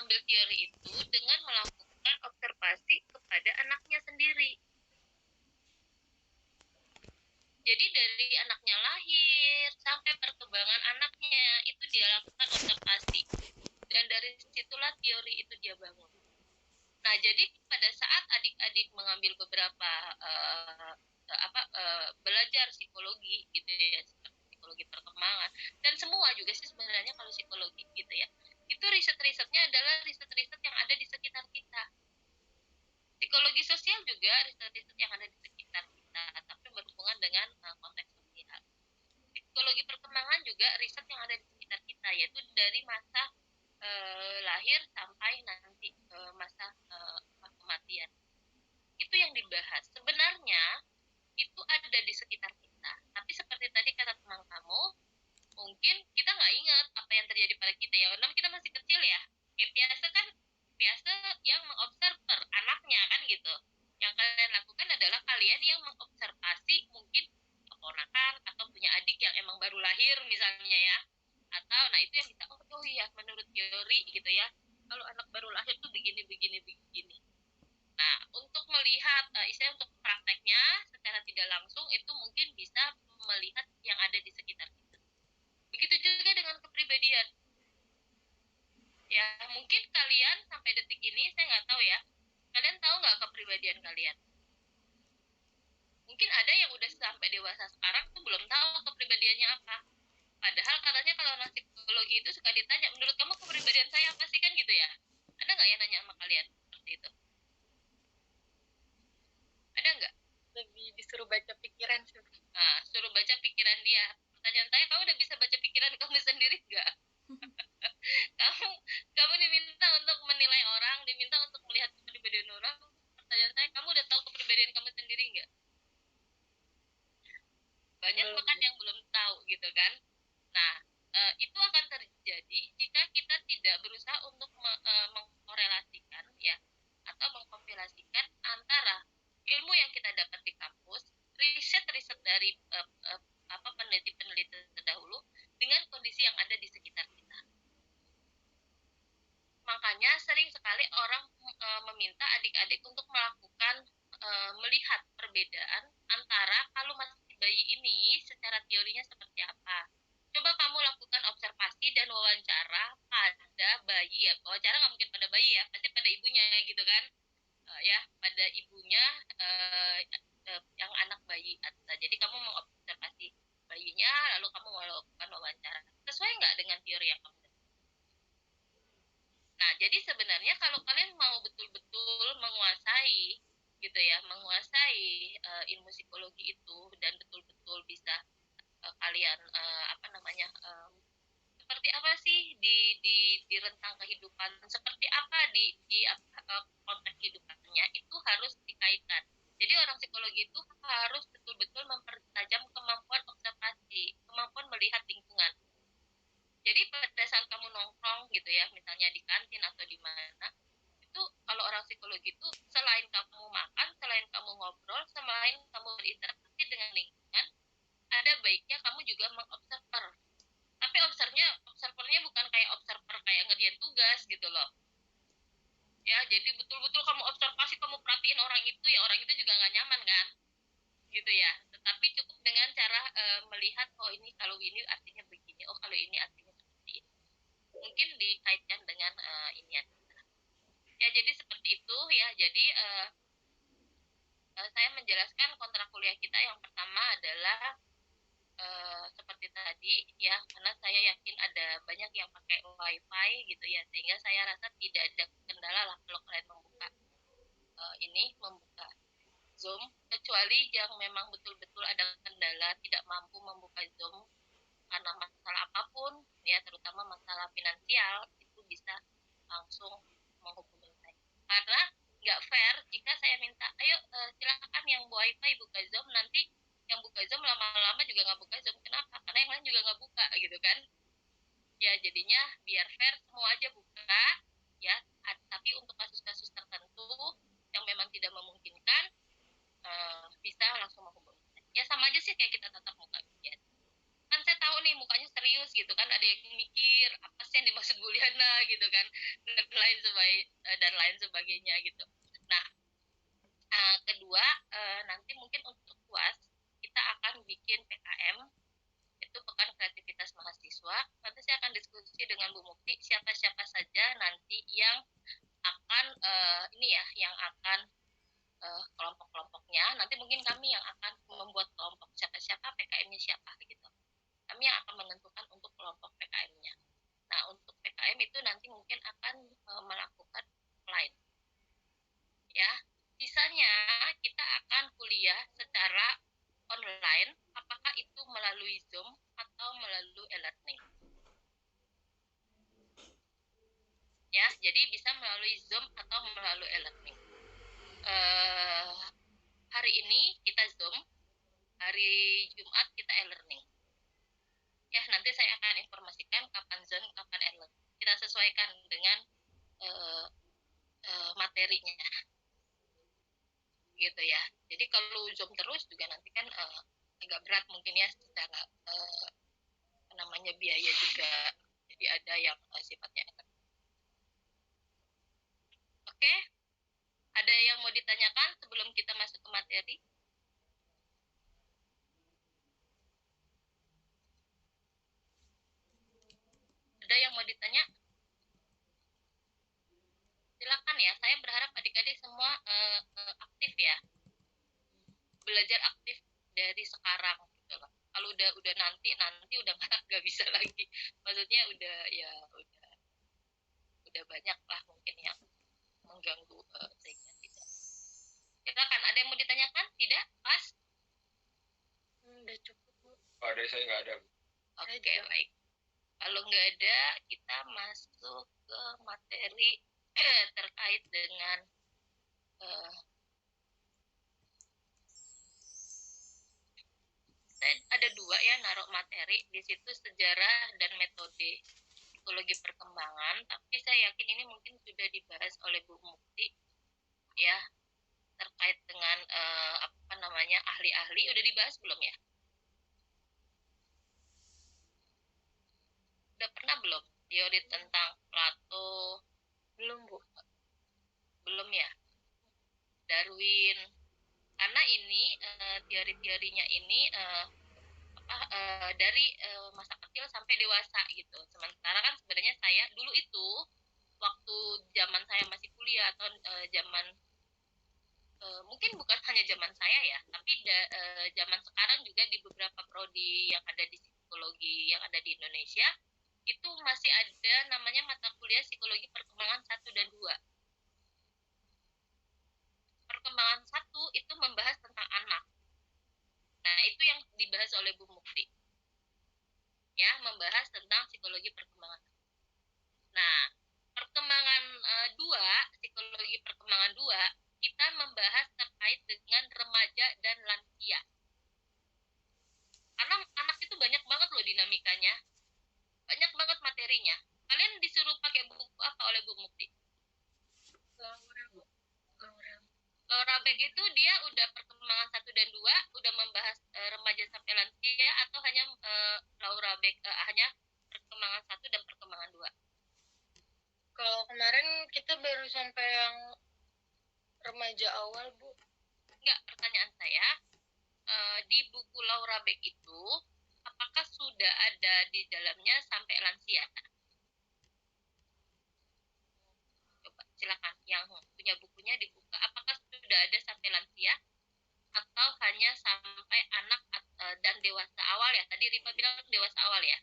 mengambil teori itu dengan melakukan observasi kepada anaknya sendiri. Jadi dari anaknya lahir sampai perkembangan anaknya itu dia lakukan observasi. Dan dari situlah teori itu dia bangun. Nah, jadi pada saat adik-adik mengambil beberapa belajar psikologi gitu ya, psikologi perkembangan, dan semua juga sih sebenarnya kalau psikologi gitu ya, itu riset-risetnya adalah riset-riset yang ada di sekitar kita. Psikologi sosial juga riset-riset yang ada di sekitar kita, tapi berhubungan dengan konteks sosial. Psikologi perkembangan juga riset yang ada di sekitar kita, yaitu dari masa lahir sampai nanti masa kematian. Itu yang dibahas. Sebenarnya itu ada di sekitar kita. Tapi seperti tadi kata teman kamu, mungkin kita nggak ingat apa yang terjadi pada kita ya. Karena kita masih kecil ya. Biasa yang mengobserver anaknya kan gitu. Yang kalian lakukan adalah kalian yang mengobservasi mungkin keponakan atau punya adik yang emang baru lahir misalnya ya. Atau nah itu yang kita oh iya menurut teori gitu ya, kalau anak baru lahir tuh begini. Nah untuk melihat istilah untuk prakteknya secara tidak langsung itu mungkin bisa melihat yang ada di sekitar kita. Begitu juga dengan kepribadian. Ya mungkin kalian sampai detik ini saya nggak tahu ya, kalian tahu nggak kepribadian kalian? Mungkin ada yang udah sampai dewasa sekarang tuh belum tahu kepribadiannya apa. Padahal katanya kalau anak psikologi itu suka ditanya, menurut kamu kepribadian saya apa sih kan gitu ya? Ada nggak yang nanya sama kalian seperti itu? Ada nggak? Lebih disuruh baca pikiran sih. Nah, suruh baca pikiran dia. Pertanyaan saya, kamu udah bisa baca pikiran kamu sendiri nggak? kamu diminta untuk menilai orang, diminta untuk melihat kepribadian orang. Pertanyaan saya, kamu udah tahu kepribadian kamu sendiri nggak? Banyak bahkan yang belum tahu gitu kan. Nah, itu akan terjadi jika kita tidak berusaha untuk mengkorelasikan ya atau mengkompilasikan antara ilmu yang kita dapat di kampus, riset-riset dari peneliti-peneliti terdahulu dengan kondisi yang ada di sekitar kita. Makanya sering sekali orang meminta adik-adik untuk melakukan melihat perbedaan antara kalau masih bayi ini secara teorinya seperti apa. Coba kamu lakukan observasi dan wawancara pada bayi ya. Wawancara nggak mungkin pada bayi ya, pasti pada ibunya gitu kan. Ya, pada ibunya yang anak bayi. Jadi kamu mengobservasi bayinya, lalu kamu melakukan wawancara. Sesuai nggak dengan teori yang kamu dapat? Nah, jadi sebenarnya kalau kalian mau betul-betul menguasai gitu ya, menguasai ilmu psikologi itu dan betul-betul bisa kalian seperti apa sih di rentang kehidupan, seperti apa di konteks kehidupannya itu harus dikaitkan. Jadi orang psikologi itu harus betul-betul mempertajam kemampuan observasi, kemampuan melihat lingkungan. Jadi pada saat kamu nongkrong gitu ya, misalnya di kantin atau di mana, itu kalau orang psikologi itu selain kamu makan, selain kamu ngobrol, selain kamu berinteraksi dengan lingkungan, ada baiknya kamu juga mengobserver. Tapi observernya bukan kayak observer kayak ngerjain tugas gitu loh. Ya, jadi betul-betul kamu observasi, kamu perhatiin orang itu, ya orang itu juga nggak nyaman kan? Gitu ya. Tetapi cukup dengan cara melihat, oh ini kalau ini artinya begini, oh kalau ini artinya seperti ini. Mungkin dikaitkan dengan ini ya. Ya, jadi seperti itu ya. Jadi saya menjelaskan kontrak kuliah kita yang pertama adalah seperti tadi ya, karena saya yakin ada banyak yang pakai wifi gitu ya, sehingga saya rasa tidak ada kendala lah kalau kalian membuka membuka Zoom, kecuali yang memang betul-betul ada kendala tidak mampu membuka Zoom karena masalah apapun ya, terutama masalah finansial, itu bisa langsung menghubungi saya. Karena nggak fair jika saya minta, ayo silakan yang wifi buka Zoom, nanti yang buka Zoom lama-lama juga nggak buka Zoom. Kenapa? Karena yang lain juga nggak buka gitu kan. Ya jadinya biar fair semua aja buka ya. Tapi untuk kasus-kasus tertentu yang memang tidak memungkinkan bisa langsung menghubungi. Ya sama aja sih kayak kita tatap muka ya. Kan saya tahu nih mukanya serius gitu kan, ada yang mikir apa sih yang dimaksud Bu Liana gitu kan. dan lain sebagainya gitu. Nah, kedua, nanti mungkin untuk UAS kita akan bikin PKM, itu Pekan Kreativitas Mahasiswa. Nanti saya akan diskusi dengan Bu Mukti siapa-siapa saja nanti yang akan yang akan kelompok-kelompoknya. Nanti mungkin kami yang akan membuat kelompok siapa-siapa, PKM-nya siapa gitu. Kami yang akan menentukan untuk kelompok PKM-nya. Nah, untuk PKM itu nanti mungkin akan melakukan offline. Ya, sisanya kita akan kuliah secara online, apakah itu melalui Zoom atau melalui e-learning. Ya, jadi bisa melalui Zoom atau melalui e-learning. Hari ini kita Zoom, hari Jumat kita e-learning. Ya, nanti saya akan informasikan kapan Zoom, kapan e-learning. Kita sesuaikan dengan materinya. Gitu ya. Jadi kalau Zoom terus juga nanti kan agak berat mungkin ya secara biaya juga. Jadi ada yang sifatnya Oke, ada yang mau ditanyakan sebelum kita masuk ke materi? Ada yang mau ditanya? Silakan ya, saya berharap adik-adik semua aktif ya. Belajar aktif dari sekarang gitu loh. Kalau udah nanti udah nggak bisa lagi. Maksudnya udah banyak lah mungkin yang mengganggu sehingga tidak. Silakan, ada yang mau ditanyakan? Tidak? Pas? Udah cukup, Bu. Ada, saya nggak ada. Oke, baik. Kalau nggak ada, kita masuk ke materi terkait dengan saya ada dua ya naruh materi di situ, sejarah dan metode psikologi perkembangan, tapi saya yakin ini mungkin sudah dibahas oleh Bu Mukti ya, terkait dengan ahli-ahli. Udah dibahas belum ya? Udah pernah belum teori tentang Plato? Belum, Bu. Belum ya? Darwin. Karena ini teori-teorinya ini dari masa kecil sampai dewasa gitu. Sementara kan sebenarnya saya dulu itu waktu zaman saya masih kuliah atau zaman mungkin bukan hanya zaman saya ya, tapi zaman sekarang juga di beberapa prodi yang ada di psikologi yang ada di Indonesia itu masih ada namanya mata kuliah psikologi perkembangan 1 dan 2. Perkembangan 1 itu membahas tentang anak. Nah, itu yang dibahas oleh Bu Mukti. Ya, membahas tentang psikologi perkembangan. Nah, perkembangan 2, psikologi perkembangan 2, kita membahas terkait dengan remaja dan lansia. Karena anak itu banyak banget loh dinamikanya. Banyak banget materinya. Kalian disuruh pakai buku apa oleh Bu Mukti? Laura Beck itu dia udah perkembangan 1 dan 2, udah membahas remaja sampai lansia, atau hanya Laura Beck hanya perkembangan 1 dan perkembangan 2? Kalau kemarin kita baru sampai yang remaja awal, Bu. Enggak, pertanyaan saya, di buku Laura Beck itu apakah sudah ada di dalamnya sampai lansia? Coba silakan yang punya bukunya dibuka, apakah sudah ada sampai lansia atau hanya sampai anak dan dewasa awal ya? Tadi Ripa bilang dewasa awal ya?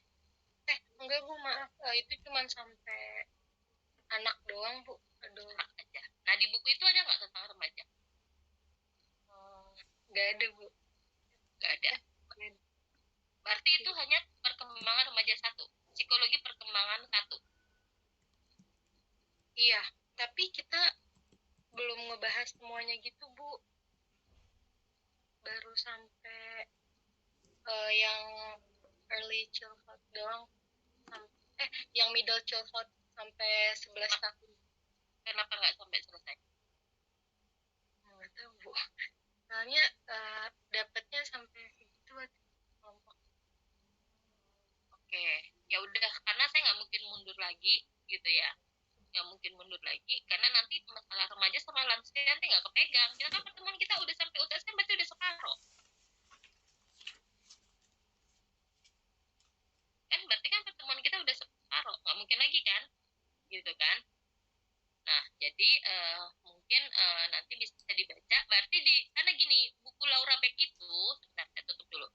Enggak, Bu, maaf. Itu cuma sampai anak doang, Bu. Aduh. Anak aja. Nah, di buku itu ada nggak tentang remaja? Nggak ada, Bu. Nggak ada. Berarti itu hanya perkembangan remaja 1, psikologi perkembangan 1. Iya, tapi kita belum ngebahas semuanya gitu, Bu. Baru sampai yang early childhood doang. Yang middle childhood sampai 11 tahun. Kenapa nggak sampai selesai? Nggak tahu, Bu. Soalnya dapatnya sampai segitu kelompok. Oke, ya udah, karena saya nggak mungkin mundur lagi gitu ya. nggak mungkin mundur lagi karena nanti masalah remaja sama lansia nanti nggak kepegang. Kita kan pertemuan kita udah sampai UTS kan berarti udah separuh. Kan berarti kan pertemuan kita udah separuh, nggak mungkin lagi kan, gitu kan. Nah, jadi mungkin nanti bisa dibaca. Berarti karena gini, buku Laura Beck itu, sebentar saya tutup dulu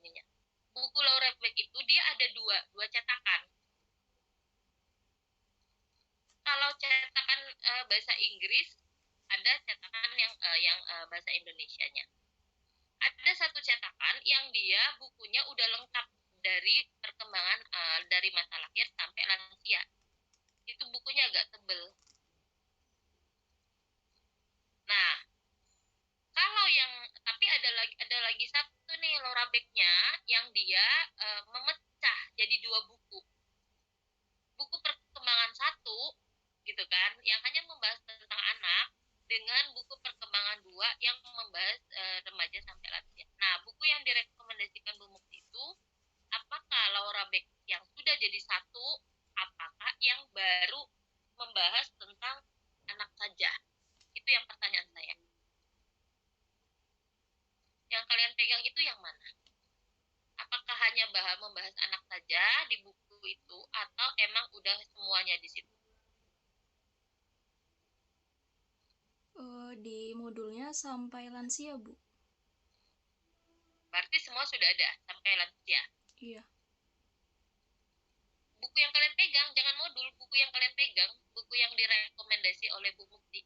ininya. Buku Laura Beck itu dia ada dua cetakan. Kalau cetakan bahasa Inggris, ada cetakan yang bahasa Indonesianya. Ada satu cetakan yang dia bukunya udah lengkap dari perkembangan dari masa lahir sampai lansia. Itu bukunya agak tebel. Nah, kalau yang tapi ada lagi satu nih Laura Beck-nya yang dia memecah jadi dua buku. Buku perkembangan satu gitu kan, yang hanya membahas tentang anak dengan buku perkembangan dua yang membahas remaja sampai lansia. Nah, buku yang direkomendasikan Bu Mukti itu apakah Laura Beck yang sudah jadi satu, apakah yang baru membahas tentang anak saja? Itu yang pertanyaan saya. Yang kalian pegang itu yang mana? Apakah hanya membahas anak saja di buku itu atau emang udah semuanya di situ? Di modulnya sampai lansia, Bu. Berarti semua sudah ada sampai lansia. Iya. Buku yang kalian pegang, jangan modul, buku yang kalian pegang, buku yang direkomendasi oleh Bu Mukti.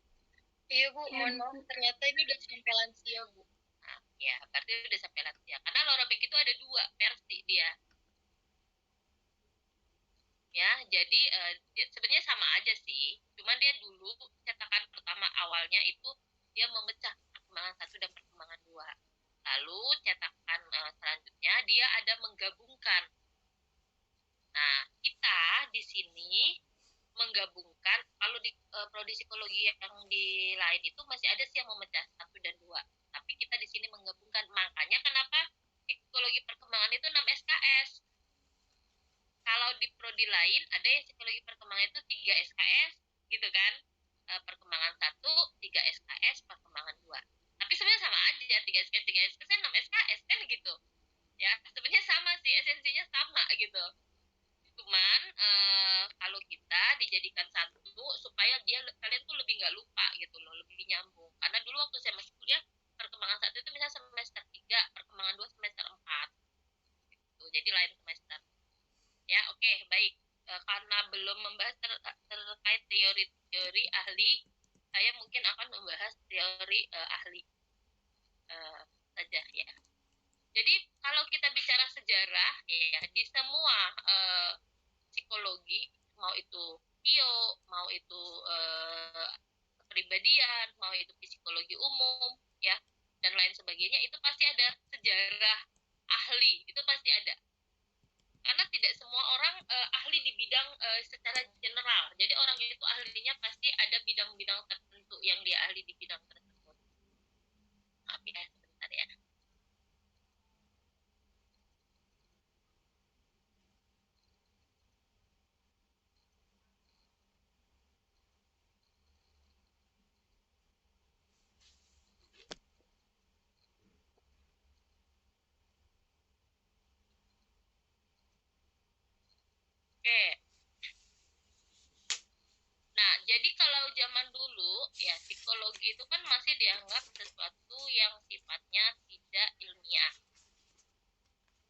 Iya Bu, mohon maaf ternyata ini udah sampai lansia Bu. Nah, ya, berarti udah sampai lansia. Karena Laura Beck itu ada dua versi dia. Ya, jadi sebenarnya sama aja sih. Cuman dia dulu cetakan pertama awalnya itu dia memecah perkembangan satu dan perkembangan dua. Lalu cetakan selanjutnya dia ada menggabungkan. Nah, kita di sini menggabungkan, kalau di prodi psikologi yang di lain itu masih ada sih yang memecah satu dan dua. Tapi kita di sini menggabungkan. Makanya kenapa psikologi perkembangan itu 6 SKS. Kalau di prodi lain ada yang psikologi perkembangan itu 3 SKS gitu kan. Perkembangan 1, 3 SKS, perkembangan 2. Tapi sebenarnya sama aja, 3 SKS, 3 SKS, 6 SKS kan gitu. Ya, sebenarnya sama sih, esensinya sama gitu. Cuman kalau kita dijadikan satu supaya kalian tuh lebih nggak lupa gitu loh, lebih nyambung. Karena dulu waktu saya masih kuliah, perkembangan satu itu misalnya semester 3, perkembangan 2 semester 4 gitu. Jadi lain semester. Ya, oke, baik. Karena belum membahas terkait teori-teori ahli, saya mungkin akan membahas teori ahli saja ya. Jadi kalau kita bicara sejarah ya, di semua psikologi, mau itu bio, mau itu kepribadian, mau itu psikologi umum ya, dan lain sebagainya, itu pasti ada sejarah ahli, itu pasti ada. Karena tidak semua orang ahli di bidang secara general. Jadi orang itu ahlinya pasti ada bidang-bidang tertentu yang dia ahli di bidang tersebut. Maaf ya, sebentar ya. Oke. Nah, jadi kalau zaman dulu ya psikologi itu kan masih dianggap sesuatu yang sifatnya tidak ilmiah.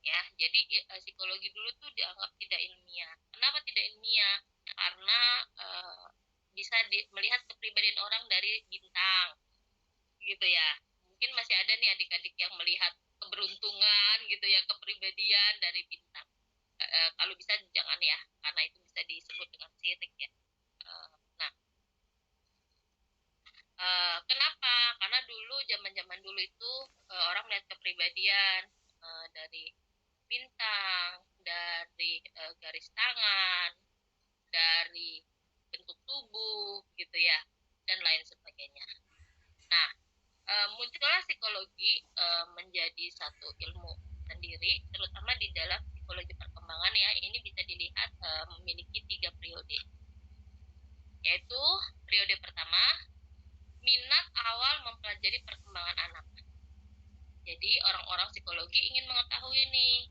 Ya, jadi psikologi dulu tuh dianggap tidak ilmiah. Kenapa tidak ilmiah? Karena bisa melihat kepribadian orang dari bintang, gitu ya. Mungkin masih ada nih adik-adik yang melihat keberuntungan, gitu ya, kepribadian dari bintang. Kalau bisa jangan ya, karena itu bisa disebut dengan sirik ya. Nah, kenapa? Karena dulu zaman-zaman dulu itu orang melihat kepribadian dari bintang, dari garis tangan, dari bentuk tubuh gitu ya, dan lain sebagainya. Nah, muncullah psikologi menjadi satu ilmu sendiri, terutama di dalam psikologi perkembangan ya. Ini bisa dilihat memiliki 3 periode. yaitu periode pertama, minat awal mempelajari perkembangan anak. Jadi orang-orang psikologi ingin mengetahui nih,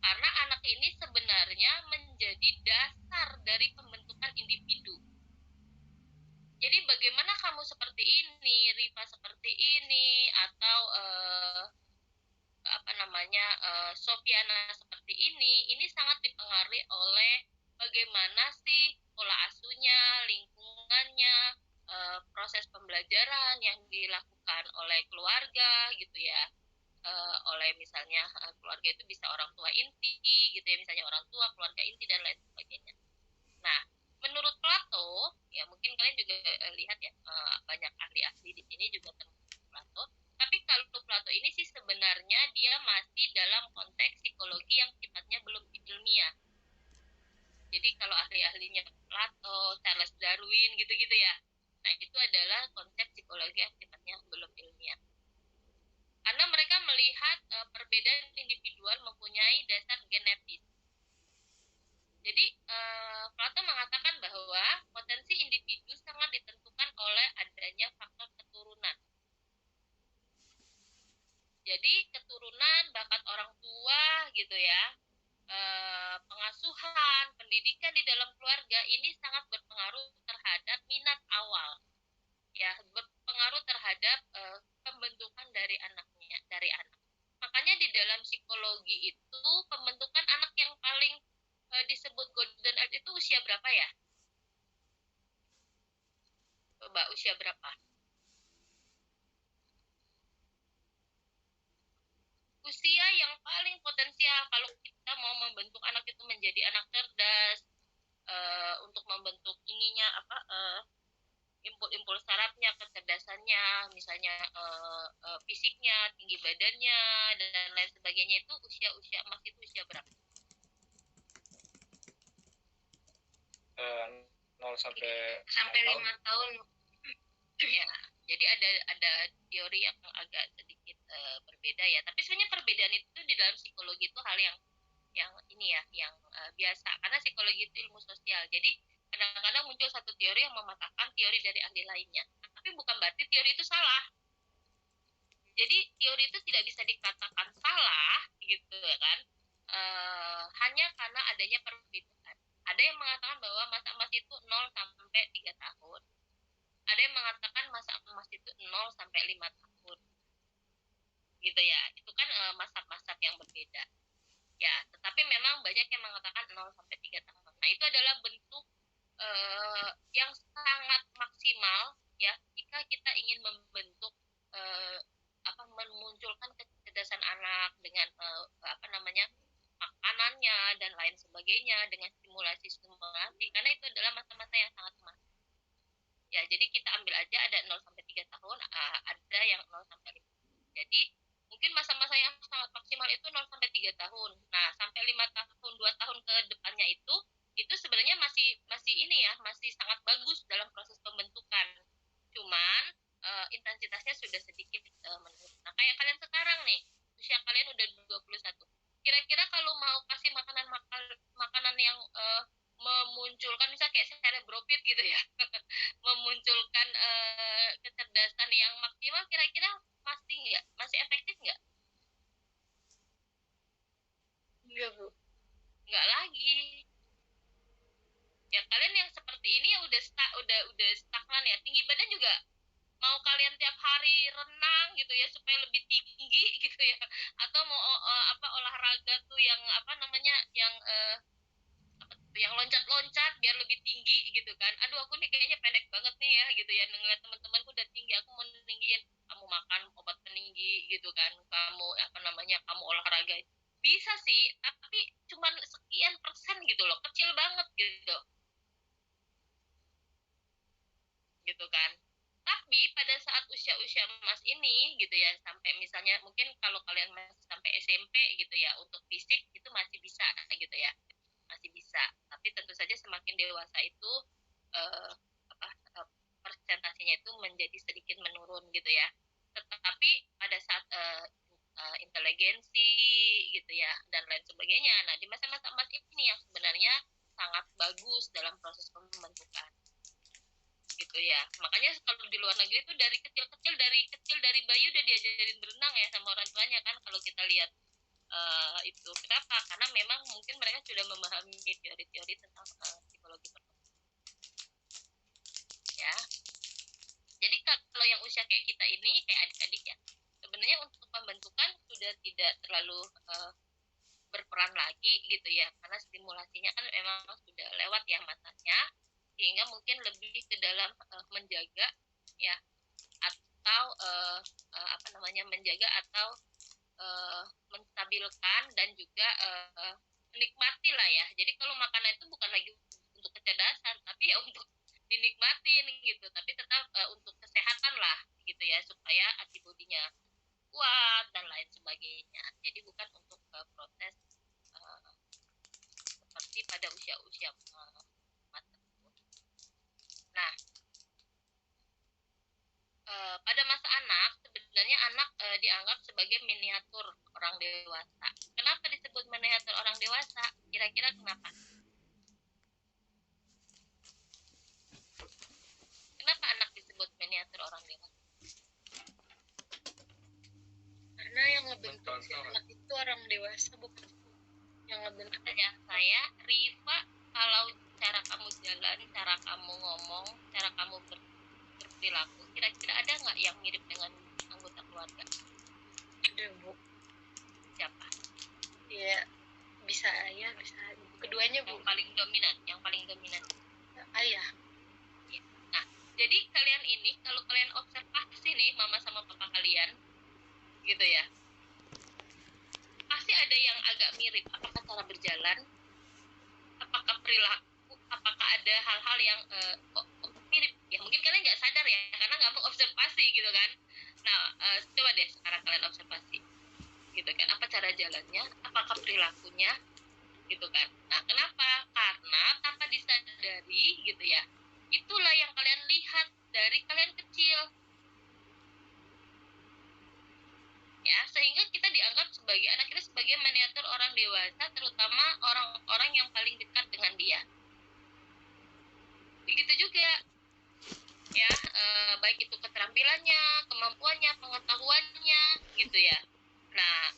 karena anak ini sebenarnya menjadi dasar dari pembentukan individu. Jadi bagaimana kamu seperti ini, Rifa seperti ini, atau Sofiana seperti ini sangat dipengaruhi oleh bagaimana sih pola asuhnya, lingkungannya, proses pembelajaran yang dilakukan oleh keluarga gitu ya. Oleh misalnya keluarga itu bisa orang tua inti gitu ya, misalnya orang tua, keluarga inti dan lain sebagainya. Nah, menurut Plato, ya mungkin kalian juga lihat ya, banyak ahli-ahli di sini juga termasuk Plato. Tapi kalau Plato ini sih sebenarnya dia masih dalam konteks psikologi yang sifatnya belum ilmiah. Jadi kalau ahli-ahlinya Plato, Charles Darwin gitu-gitu ya, nah itu adalah konsep psikologi yang sifatnya belum ilmiah. Karena mereka melihat perbedaan individual mempunyai dasar genetis. Jadi Plato mengatakan bahwa potensi individu sangat ditentukan oleh adanya faktor keturunan. Jadi keturunan, bakat orang tua gitu ya, pengasuhan, pendidikan di dalam keluarga ini sangat berpengaruh terhadap minat awal, ya berpengaruh terhadap pembentukan dari anaknya, dari anak. Makanya di dalam psikologi itu pembentukan anak yang paling disebut golden age itu usia berapa ya? Coba usia berapa? Usia yang paling potensial kalau kita mau membentuk anak itu menjadi anak cerdas, untuk membentuk ininya impul-impul sarafnya, kecerdasannya, misalnya fisiknya, tinggi badannya dan lain sebagainya, itu usia emas itu usia berapa? 0 sampai 5 tahun. Ya, jadi ada teori yang agak sedikit berbeda ya. Tapi sebenarnya perbedaan itu di dalam psikologi itu hal yang ini ya, yang biasa. Karena psikologi itu ilmu sosial. Jadi kadang-kadang muncul satu teori yang mematahkan teori dari ahli lainnya. Tapi bukan berarti teori itu salah. Jadi teori itu tidak bisa dikatakan salah gitu kan. Hanya karena adanya perbedaan. Ada yang mengatakan bahwa masa emas itu 0 sampai 3 tahun. Ada yang mengatakan masa emas itu 0 sampai 5 tahun. Gitu ya. Itu kan masa-masa yang berbeda. Ya, tetapi memang banyak yang mengatakan 0 sampai 3 tahun. Nah, itu adalah bentuk yang sangat maksimal ya jika kita ingin membentuk memunculkan kecerdasan anak dengan makanannya dan lain sebagainya, dengan stimulasi karena itu adalah masa-masa yang sangat emas. Ya, jadi kita ambil aja ada 0 sampai 3 tahun, ada yang 0 sampai 5. Jadi mungkin masa-masa yang sangat maksimal itu 0 sampai 3 tahun. Nah, sampai 5 tahun, 2 tahun ke depannya itu sebenarnya masih ini ya, masih sangat bagus dalam proses pembentukan. Cuman intensitasnya sudah sedikit menurun. Nah, kayak kalian sekarang nih, usia kalian udah 21. Kira-kira kalau mau kasih makanan yang memunculkan misalnya kayak cerebrofit gitu ya, memunculkan kecerdasan yang maksimal, kira-kira masih efektif nggak? Enggak, Bu. Nggak lagi. Ya kalian yang seperti ini ya udah stagnan ya. Tinggi badan juga mau kalian tiap hari renang gitu ya supaya lebih tinggi gitu ya, atau mau olahraga tuh yang yang loncat-loncat biar lebih tinggi gitu kan. Aduh, aku nih kayaknya pendek banget nih ya gitu ya, ngeliat teman-temanku udah tinggi, aku mau tinggiin. Kamu makan obat peninggi gitu kan, kamu kamu olahraga, bisa sih, tapi cuman sekian persen gitu loh, kecil banget gitu kan. Tapi pada saat usia-usia emas ini gitu ya, sampai misalnya mungkin kalau kalian masih sampai SMP gitu ya, untuk fisik itu masih bisa gitu ya, masih bisa. Tapi tentu saja semakin dewasa itu eh, persentasinya itu menjadi sedikit menurun gitu ya. Tetapi pada saat inteligensi gitu ya dan lain sebagainya, nah di masa-masa emas ini yang sebenarnya sangat bagus dalam proses pembentukan. ya. Makanya kalau di luar negeri itu dari kecil dari bayi udah diajarin berenang ya sama orang tuanya kan, kalau kita lihat itu. Kenapa? Karena memang mungkin mereka sudah memahami teori-teori tentang psikologi perkembangan ya. Jadi kalau yang usia kayak kita ini, kayak adik-adik ya, sebenarnya untuk pembentukan sudah tidak terlalu berperan lagi gitu ya, karena stimulasinya kan memang sudah lewat ya masanya, sehingga mungkin lebih ke dalam menjaga ya, atau apa namanya, menjaga atau menstabilkan dan juga menikmati lah ya. Jadi kalau makanan itu bukan lagi untuk kecerdasan, tapi ya untuk dinikmatin gitu, tapi tetap untuk kesehatan lah gitu ya, supaya antibodinya kuat dan lain sebagainya. Jadi bukan untuk proses seperti pada usia-usia tersebut. Nah, pada masa anak, sebenarnya anak dianggap sebagai miniatur orang dewasa. Kenapa disebut miniatur orang dewasa? Kira-kira kenapa? Kenapa anak disebut miniatur orang dewasa? Karena yang ngebentuk si anak itu orang dewasa, bukan yang ngebentuk. Pertanyaan saya, Riva, kalau cara kamu jalan, cara kamu ngomong, cara kamu berperilaku, kira-kira ada nggak yang mirip dengan anggota keluarga? Ada, Bu. Siapa? Ya, bisa ayah, bisa keduanya, Bu. Yang paling dominan. Ayah. Nah, jadi kalian ini, kalau kalian observasi nih, mama sama papa kalian, gitu ya, pasti ada yang agak mirip. Apakah cara berjalan, apakah perilaku, apakah ada hal-hal yang kok mirip ya, mungkin kalian nggak sadar ya karena nggak mengobservasi gitu kan. Nah, coba deh sekarang kalian observasi gitu kan, apa cara jalannya, apakah perilakunya gitu kan. Nah, kenapa? Karena tanpa disadari gitu ya, itulah yang kalian lihat dari kalian kecil ya, sehingga kita dianggap sebagai anak kita sebagai miniatur orang dewasa, terutama orang-orang yang paling dekat dengan dia. Begitu juga ya, baik itu keterampilannya, kemampuannya, pengetahuannya gitu ya. Nah,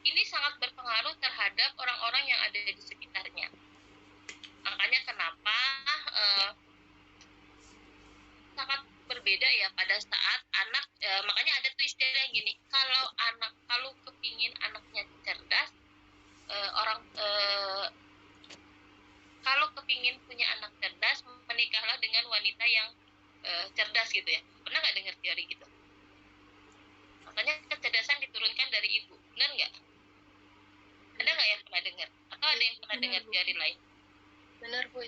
ini sangat berpengaruh terhadap orang-orang yang ada di sekitarnya. Makanya kenapa sangat berbeda ya pada saat anak, makanya ada tuh istilah yang gini, kalau kepingin anaknya cerdas, kalau kepingin punya anak cerdas, menikahlah dengan wanita yang cerdas gitu ya. Pernah nggak dengar teori gitu? Makanya kecerdasan diturunkan dari ibu, benar nggak? Ada nggak yang pernah dengar? Atau ada yang pernah dengar teori lain? Benar, Bu.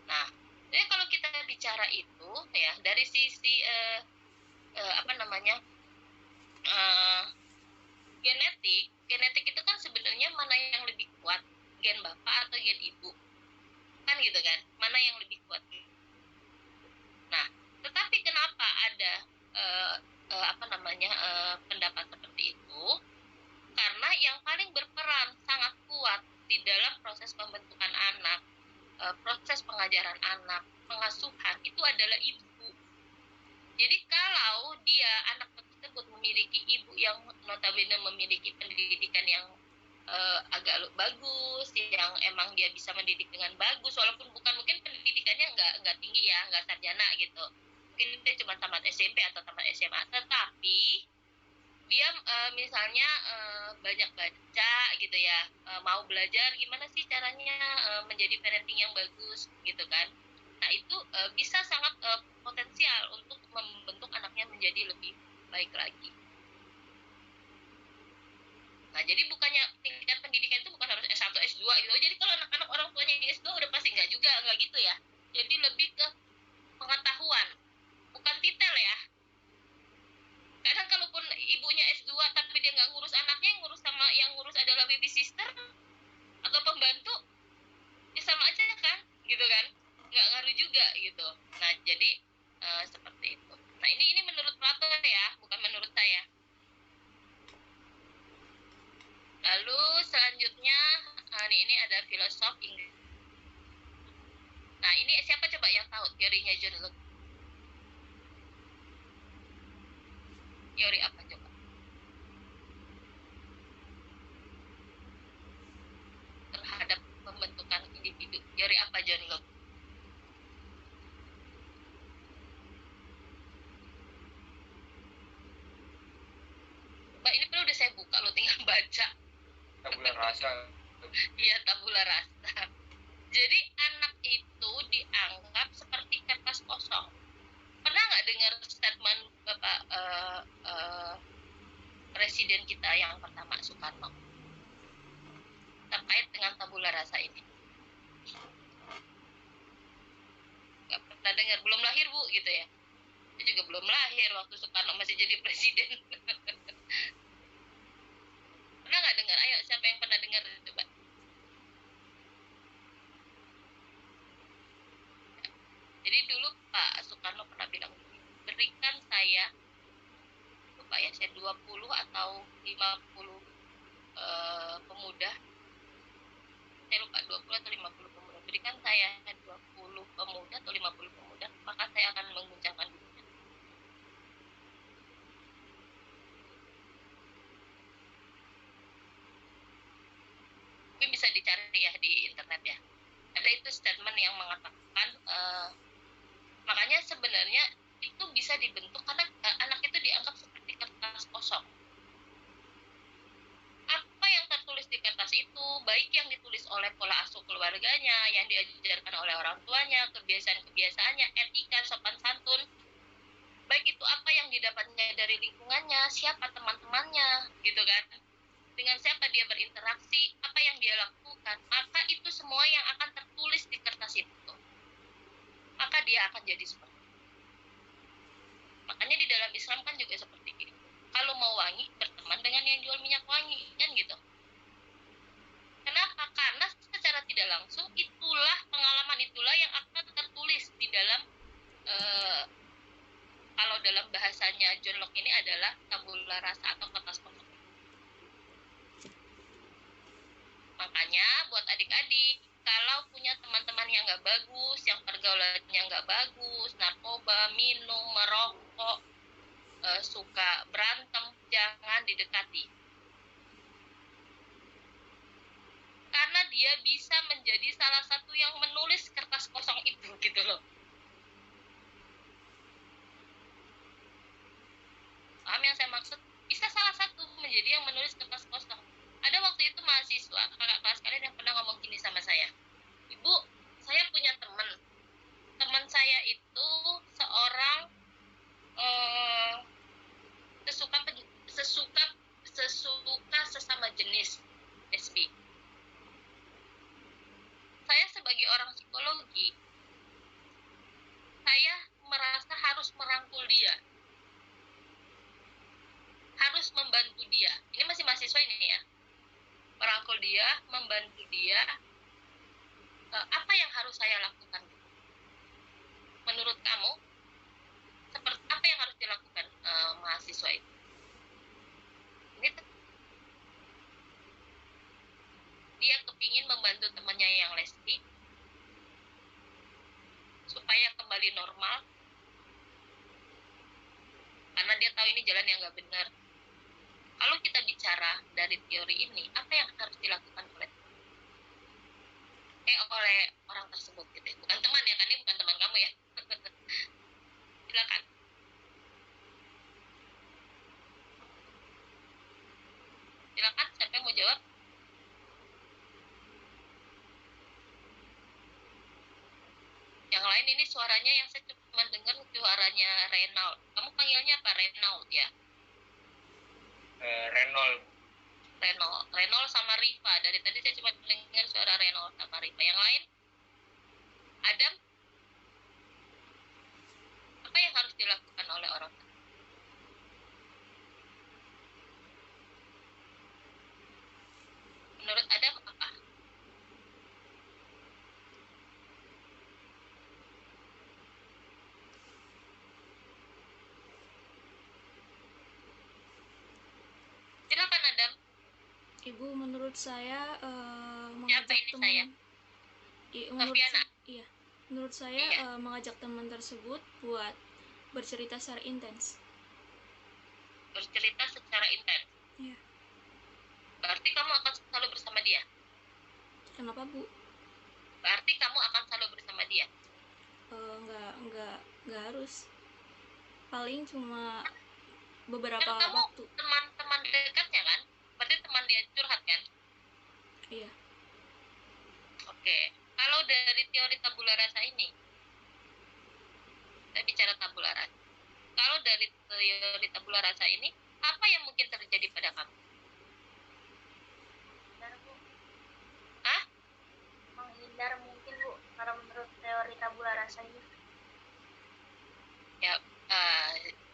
Nah, jadi kalau kita bicara itu ya dari sisi apa namanya, genetik itu kan sebenarnya mana yang lebih kuat, gen bapak atau gen ibu, kan gitu kan, mana yang lebih kuat. Nah, tetapi kenapa ada apa namanya, pendapat seperti itu? Karena yang paling berperan sangat kuat di dalam proses pembentukan anak, proses pengajaran anak, pengasuhan itu adalah ibu. Jadi kalau anak tersebut memiliki ibu yang notabene memiliki pendidikan yang agak bagus, yang emang dia bisa mendidik dengan bagus, walaupun mungkin pendidikannya nggak tinggi ya, nggak sarjana gitu, mungkin dia cuma tamat SMP atau tamat SMA, tetapi dia misalnya banyak baca gitu ya, mau belajar gimana sih caranya menjadi parenting yang bagus gitu kan. Nah, itu bisa sangat potensial untuk membentuk anaknya menjadi lebih baik lagi. Nah, jadi bukannya tingkat pendidikan itu bukan harus S1, S2 gitu. Jadi kalau anak-anak orang tuanya yang S2 udah pasti nggak juga, nggak gitu ya. Jadi lebih ke pengetahuan, bukan titel ya. Kadang kalaupun ibunya S2 tapi dia nggak ngurus anaknya, yang ngurus adalah baby sister atau pembantu, ya sama aja kan, gitu kan, nggak ngaruh juga gitu. Nah, jadi seperti itu. Nah, ini menurut Plato ya, bukan menurut saya. Lalu selanjutnya ini ada filosof Inggris. Nah, ini siapa coba yang tahu teori teorinya John Locke? Teori apa coba? Terhadap pembentukan individu. Teori apa John Locke? Mbak, ini perlu udah saya buka, lo tinggal baca. Tabula rasa. Iya, tabula rasa. Jadi anak itu dianggap seperti kertas kosong. Pernah nggak dengar statement Bapak Presiden kita yang pertama, Soekarno, terkait dengan tabula rasa ini? Nggak pernah dengar, belum lahir Bu gitu ya? Saya juga belum lahir waktu Soekarno masih jadi presiden. Pernah nggak dengar? Ayo, siapa yang pernah dengar coba? Jadi dulu Pak Soekarno pernah bilang, berikan saya, lupa ya, saya 20 atau 50 pemuda, saya lupa 20 atau 50 pemuda, berikan saya 20 pemuda atau 50 pemuda, maka saya akan mengguncangkan dunia. Mungkin bisa dicari ya di internet ya, ada itu statement yang mengatakan makanya sebenarnya itu bisa dibentuk karena anak itu dianggap seperti kertas kosong. Apa yang tertulis di kertas itu, baik yang ditulis oleh pola asuh keluarganya, yang diajarkan oleh orang tuanya, kebiasaan-kebiasaannya, etika, sopan santun, baik itu apa yang didapatnya dari lingkungannya, siapa teman-temannya, gitu kan, dengan siapa dia berinteraksi, apa yang dia lakukan, maka itu semua yang akan tertulis di kertas itu, maka dia akan jadi seperti itu. Makanya di dalam Islam kan juga seperti ini, kalau mau wangi berteman dengan yang jual minyak wangi, kan gitu. Kenapa? Karena secara tidak langsung itulah pengalaman, itulah yang akan tertulis di dalam kalau dalam bahasanya John Locke ini adalah tabula rasa atau kertas kosong. Makanya buat adik-adik, kalau punya teman-teman yang nggak bagus, yang pergaulannya nggak bagus, narkoba, minum, merokok, suka berantem, jangan didekati. Karena dia bisa menjadi salah satu yang menulis kertas kosong itu gitu loh. Paham yang saya maksud? Bisa salah satu menjadi yang menulis kertas kosong. Ada waktu itu mahasiswa, kakak kelas kalian yang pernah ngomong gini sama saya, Ibu, saya punya teman saya itu seorang sesuka sesama jenis SB. Saya sebagai orang psikologi, saya merasa harus merangkul dia, harus membantu dia. Ini masih mahasiswa ini ya, merangkul dia, membantu dia. Apa yang harus saya lakukan? Menurut kamu, seperti apa yang harus dilakukan mahasiswa itu? Ini dia kepingin membantu temannya yang lesbi supaya kembali normal, karena dia tahu ini jalan yang nggak benar. Kalau kita bicara dari teori ini, apa yang harus dilakukan oleh orang tersebut gitu ya? Bukan teman ya, kan ini bukan teman kamu ya. Silakan. Silakan, siapa yang mau jawab? Yang lain ini suaranya yang saya cuma dengar suaranya Renault. Kamu panggilnya apa? Renault ya? Renault sama Riva. Dari tadi saya cuma dengar suara Renault sama Riva. Yang lain? Adam? Apa yang harus dilakukan oleh orang? Menurut Adam apa? Silakan Adam. Ibu, menurut saya Siapa mengajak ini saya? teman. Menurut Sofiana. iya. Menurut saya Iya. mengajak teman tersebut buat bercerita secara intens. Bercerita secara intens. Iya. Berarti kamu akan selalu bersama dia. Kenapa, Bu? Berarti kamu akan selalu bersama dia. Nggak harus. Paling cuma beberapa Kan kamu waktu. teman-teman dekatnya kan? Berarti teman dia curhat kan? Iya. Oke. Kalau dari teori tabula rasa ini, kita bicara tabula rasa. Kalau dari teori tabula rasa ini, apa yang mungkin terjadi pada kamu? Menghindar, Bu. Hah? Menghindar mungkin, Bu, kalau menurut teori tabula rasa ini. Ya,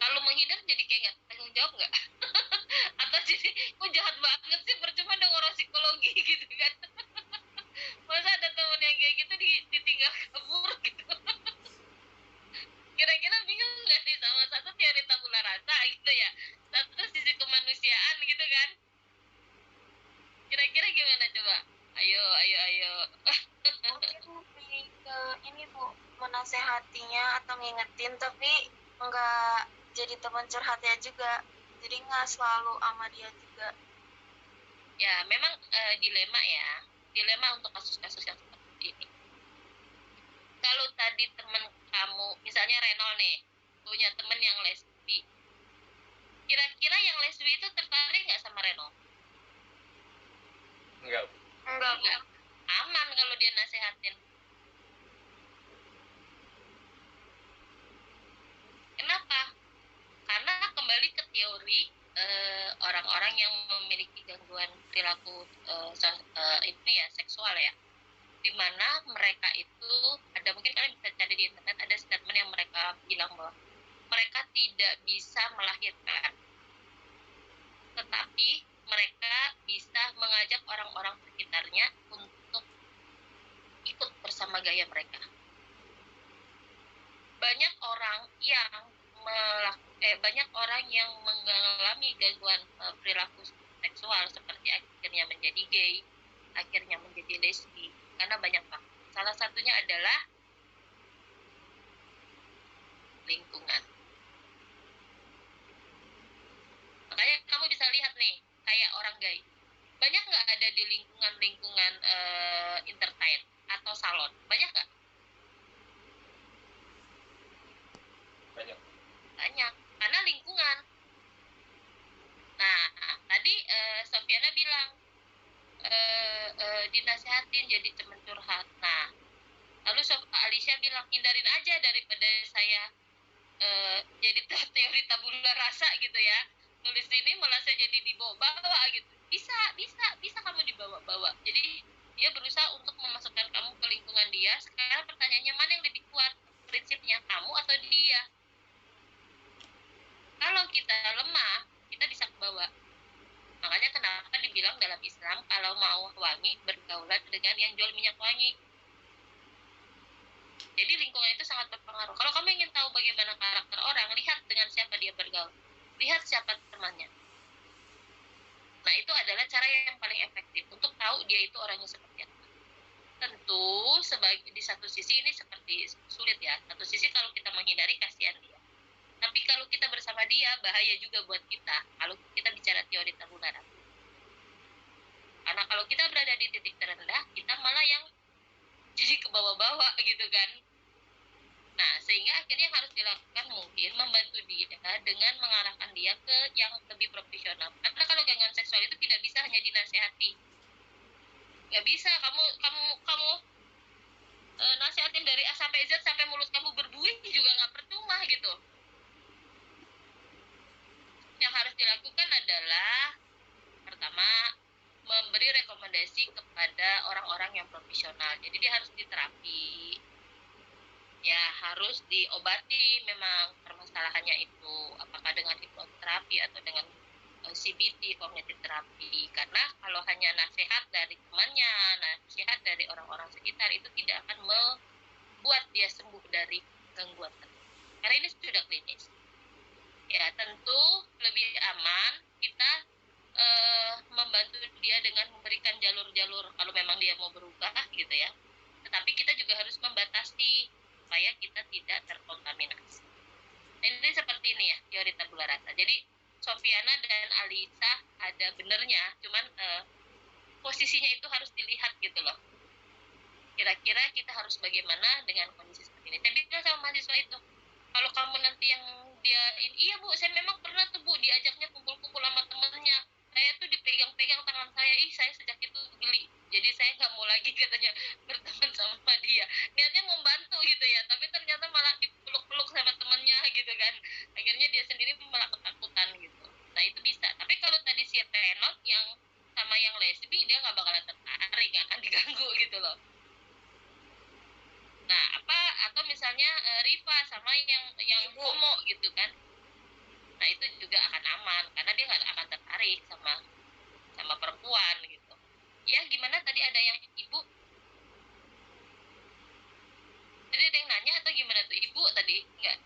kalau menghindar jadi kayak nggak tanggung jawab nggak? Atau jadi, kok jahat banget sih, percuma dong orang psikologi gitu kan? Masa ada temen yang kayak gitu ditinggal kabur gitu? Kira-kira bingung nggak sih sama satu teori tabula rasa gitu ya? Satu sisi kemanusiaan gitu kan? Kira-kira gimana coba? Ayo, ayo, ayo. Mungkin lebih ke ini, Bu, menasehatinya atau ngingetin, tapi nggak jadi teman curhatnya juga, jadi nggak selalu sama dia juga. Ya, memang dilema untuk kasus-kasus yang seperti ini. Kalau tadi teman kamu, misalnya Renol nih, punya temen yang lesbi, kira-kira yang lesbi itu tertarik nggak sama Renol? Enggak. Enggak. Aman kalau dia nasehatin. Kenapa? Karena kembali ke teori orang-orang yang memiliki gangguan perilaku ini ya, seksual ya, dimana mereka itu ada, mungkin kalian bisa cari di internet, ada statement yang mereka bilang bahwa mereka tidak bisa melahirkan, tetapi mereka bisa mengajak orang-orang sekitarnya untuk ikut bersama gaya mereka. Banyak orang yang mengalami gangguan perilaku seksual, seperti akhirnya menjadi gay, akhirnya menjadi lesbi, karena banyak faktor. Salah satunya adalah lingkungan. Makanya kamu bisa lihat nih, kayak orang gay, banyak nggak ada di lingkungan entertain atau salon? Banyak nggak? Banyak, karena lingkungan. Nah, tadi Sofiana bilang dinasehatin jadi teman curhat. Nah, lalu Alicia bilang hindarin aja daripada saya jadi teori tabula rasa gitu ya. Nulis ini malah saya jadi dibawa-bawa gitu. Bisa kamu dibawa-bawa. Jadi dia berusaha untuk memasukkan kamu ke lingkungan dia. Sekarang pertanyaannya, mana yang lebih kuat prinsipnya, kamu atau dia? Kalau kita lemah, kita bisa kebawa. Makanya kenapa dibilang dalam Islam, kalau mau wangi, bergaulan dengan yang jual minyak wangi. Jadi lingkungan itu sangat berpengaruh. Kalau kamu ingin tahu bagaimana karakter orang, lihat dengan siapa dia bergaul. Lihat siapa temannya. Nah, itu adalah cara yang paling efektif untuk tahu dia itu orangnya seperti apa. Tentu, di satu sisi ini seperti sulit ya. Satu sisi kalau kita menghindari, kasihan dia. Tapi kalau kita bersama dia, bahaya juga buat kita. Kalau kita bicara teori tabula rasa. Karena kalau kita berada di titik terendah, kita malah yang jadi ke bawah-bawah gitu kan. Nah, sehingga akhirnya yang harus dilakukan mungkin membantu dia dengan mengarahkan dia ke yang lebih profesional. Karena kalau gangguan seksual itu tidak bisa hanya dinasehati. Nggak bisa kamu nasihatin dari A sampai Z sampai mulut kamu berbuih juga nggak percuma gitu. Yang harus dilakukan adalah pertama, memberi rekomendasi kepada orang-orang yang profesional. Jadi dia harus diterapi, ya harus diobati memang permasalahannya itu, apakah dengan hipnoterapi atau dengan CBT, cognitive therapy. Karena kalau hanya nasihat dari temannya, nasihat dari orang-orang sekitar, itu tidak akan membuat dia sembuh dari gangguan tersebut. Karena ini sudah klinis. Ya tentu lebih aman kita membantu dia dengan memberikan jalur-jalur kalau memang dia mau berubah gitu ya. tetapi kita juga harus membatasi supaya kita tidak terkontaminasi. Nah, ini seperti ini ya teori tabula rasa. Jadi Sofiana dan Alisa ada benernya, cuman posisinya itu harus dilihat gitu loh. Kira-kira kita harus bagaimana dengan kondisi seperti ini. Saya bilang sama mahasiswa itu, kalau kamu nanti yang dia, iya Bu, saya memang pernah tuh Bu diajaknya kumpul-kumpul sama temennya. Saya tuh dipegang-pegang tangan saya, saya sejak itu geli. Jadi saya nggak mau lagi katanya berteman sama dia. Niatnya mau bantu gitu ya, tapi ternyata malah dipeluk-peluk sama temennya gitu kan. Akhirnya dia sendiri malah ketakutan gitu. Nah itu bisa. Tapi kalau tadi si Renot yang sama yang lesbi, dia nggak bakalan tertarik, nggak akan diganggu gitu loh. Nah, atau misalnya Riva sama yang homo gitu kan. Nah, itu juga akan aman karena dia nggak akan tertarik sama perempuan gitu. Ya, gimana tadi ada yang ibu? Tadi ada yang nanya atau gimana tuh? Ibu tadi enggak?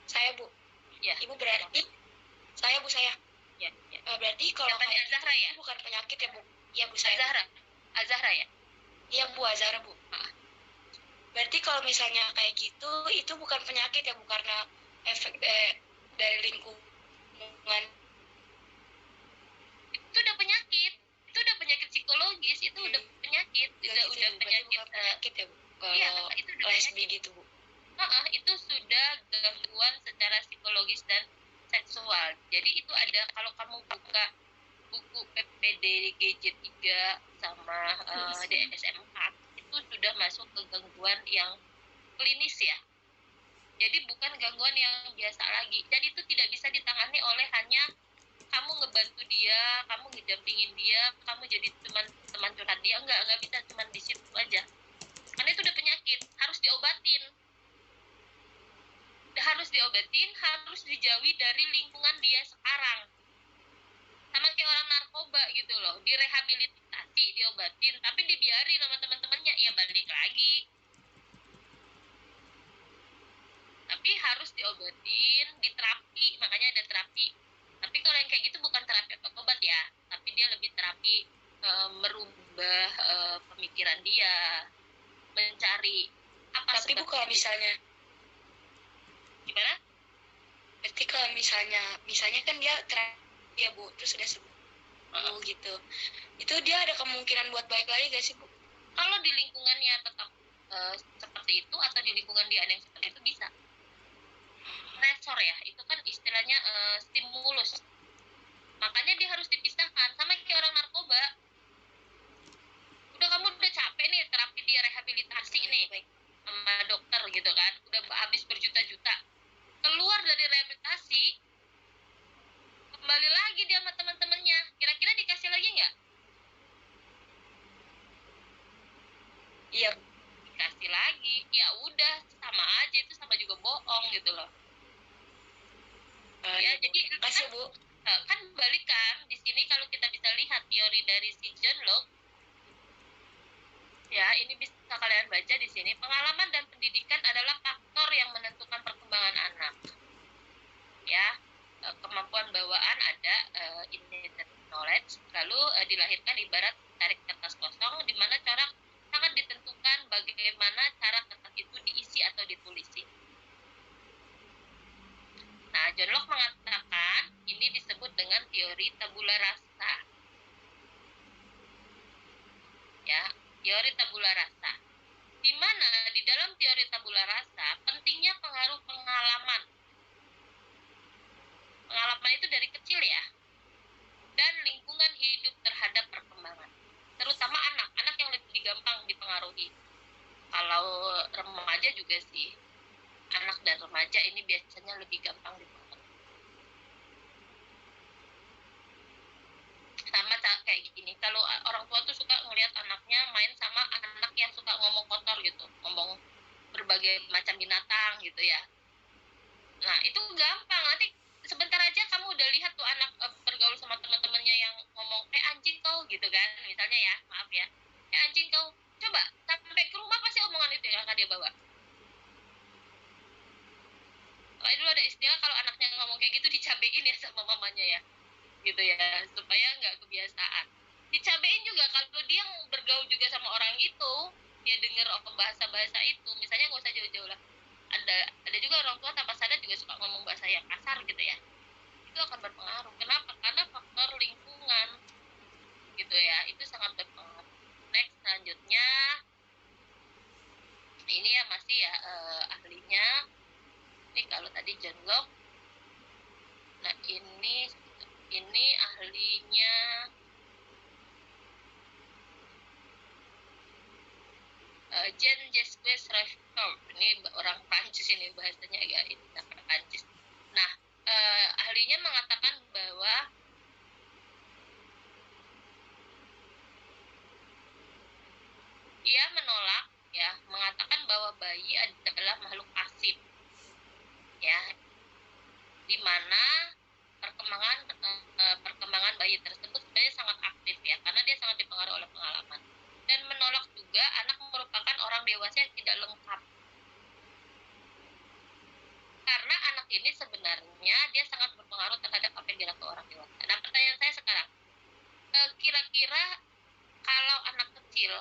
Saya Bu. Ya. Ibu berarti saya Bu saya. Ya, ya. Berarti kalau kayak Azahra ya? Bukan penyakit ya Bu? Iya Bu saya. Azahra ya? Iya Bu, Azahra Bu. Berarti kalau misalnya kayak gitu, itu bukan penyakit ya Bu, karena efek dari lingkungan. Itu udah penyakit. Itu udah penyakit psikologis, itu udah penyakit. Ya, udah gitu ya, penyakit. Bukan penyakit ya Bu. Iya, itu udah lesbi gitu Bu. Itu sudah gangguan secara psikologis dan seksual. Jadi itu ada, kalau kamu buka buku PPDGJ 3 sama DSM-4 itu sudah masuk ke gangguan yang klinis ya. Jadi bukan gangguan yang biasa lagi. Dan itu tidak bisa ditangani oleh hanya kamu ngebantu dia, kamu ngedampingin dia, kamu jadi teman curhat dia. Enggak bisa cuma di situ aja. Karena itu udah penyakit, harus diobatin. Harus dijauhi dari lingkungan dia sekarang. Sama kayak orang narkoba gitu loh, direhabilitasi, diobatin, tapi dibiarin sama teman-temannya, ya balik lagi. Tapi harus diobatin, diterapi, makanya ada terapi. Tapi kalau yang kayak gitu bukan terapi obat ya, tapi dia lebih terapi merubah pemikiran dia, mencari apa. Tapi Bu, kalau misalnya gimana? Berarti kalau misalnya kan dia terapi ya Bu, terus sudah sembuh gitu, itu dia ada kemungkinan buat balik lagi gak sih Bu? Kalau di lingkungannya tetap seperti itu, atau di lingkungan dia ada yang seperti itu, bisa. Stresor ya, itu kan istilahnya stimulus. Makanya dia harus dipisahkan, sama kayak orang narkoba. Kamu udah capek nih terapi, dia rehabilitasi nih sama dokter gitu kan, udah habis berjuta-juta, keluar dari rehabilitasi, kembali lagi dia sama teman-temannya, kira-kira dikasih lagi nggak? Iya, dikasih lagi. Ya udah, sama aja, itu sama juga bohong gitu loh. Ya jadi kasih Bu. Kan balik kan di sini, kalau kita bisa lihat teori dari si John Locke ya, ini bisa kalian baca di sini. Pengalaman dan pendidikan adalah faktor yang menentukan perkembangan anak. Ya, kemampuan bawaan ada, innate knowledge, lalu dilahirkan ibarat tarik kertas kosong, di mana cara sangat ditentukan bagaimana cara kertas itu diisi atau ditulisi. Nah, John Locke mengatakan ini disebut dengan teori tabula rasa. Ya, teori tabula rasa. Di mana di dalam teori tabula rasa pentingnya pengaruh pengalaman. Pengalaman itu dari kecil ya. Dan lingkungan hidup terhadap perkembangan. Terutama anak yang lebih gampang dipengaruhi. Kalau remaja juga sih. Anak dan remaja ini biasanya lebih gampang dipengaruhi. Sama kayak gini, kalau orang tua tuh suka ngelihat anaknya main sama anak yang suka ngomong kotor gitu, ngomong berbagai macam binatang gitu ya. Nah itu gampang, nanti sebentar aja kamu udah lihat tuh anak bergaul sama teman-temannya yang ngomong anjing kau gitu kan, misalnya ya, maaf ya, anjing kau, coba sampai ke rumah pasti omongan itu yang akan dia bawa. Kayak dulu ada istilah kalau anaknya ngomong kayak gitu dicabein ya sama mamanya ya, gitu ya, supaya nggak kebiasaan. dicabein juga kalau dia bergaul juga sama orang itu, dia denger bahasa-bahasa itu, misalnya nggak usah jauh-jauh lah, ada juga orang tua tanpa sadar juga suka ngomong bahasa yang kasar gitu ya, itu akan berpengaruh. Kenapa? Karena faktor lingkungan gitu ya, itu sangat berpengaruh. Next, selanjutnya ini ya masih ya ahlinya ini, kalau tadi John Locke, nah ini ahlinya Jean-Jacques Rousseau, ini orang Prancis, ini bahasanya agak ini Prancis. Nah, ahlinya mengatakan bahwa dia menolak ya, mengatakan bahwa bayi adalah makhluk pasif ya, di mana perkembangan bayi tersebut sebenarnya sangat aktif ya, karena dia sangat dipengaruhi oleh pengalaman, dan menolak juga anak merupakan orang dewasa yang tidak lengkap, karena anak ini sebenarnya dia sangat berpengaruh terhadap apa yang dilakukan orang dewasa. Nah, pertanyaan saya sekarang, kira-kira kalau anak kecil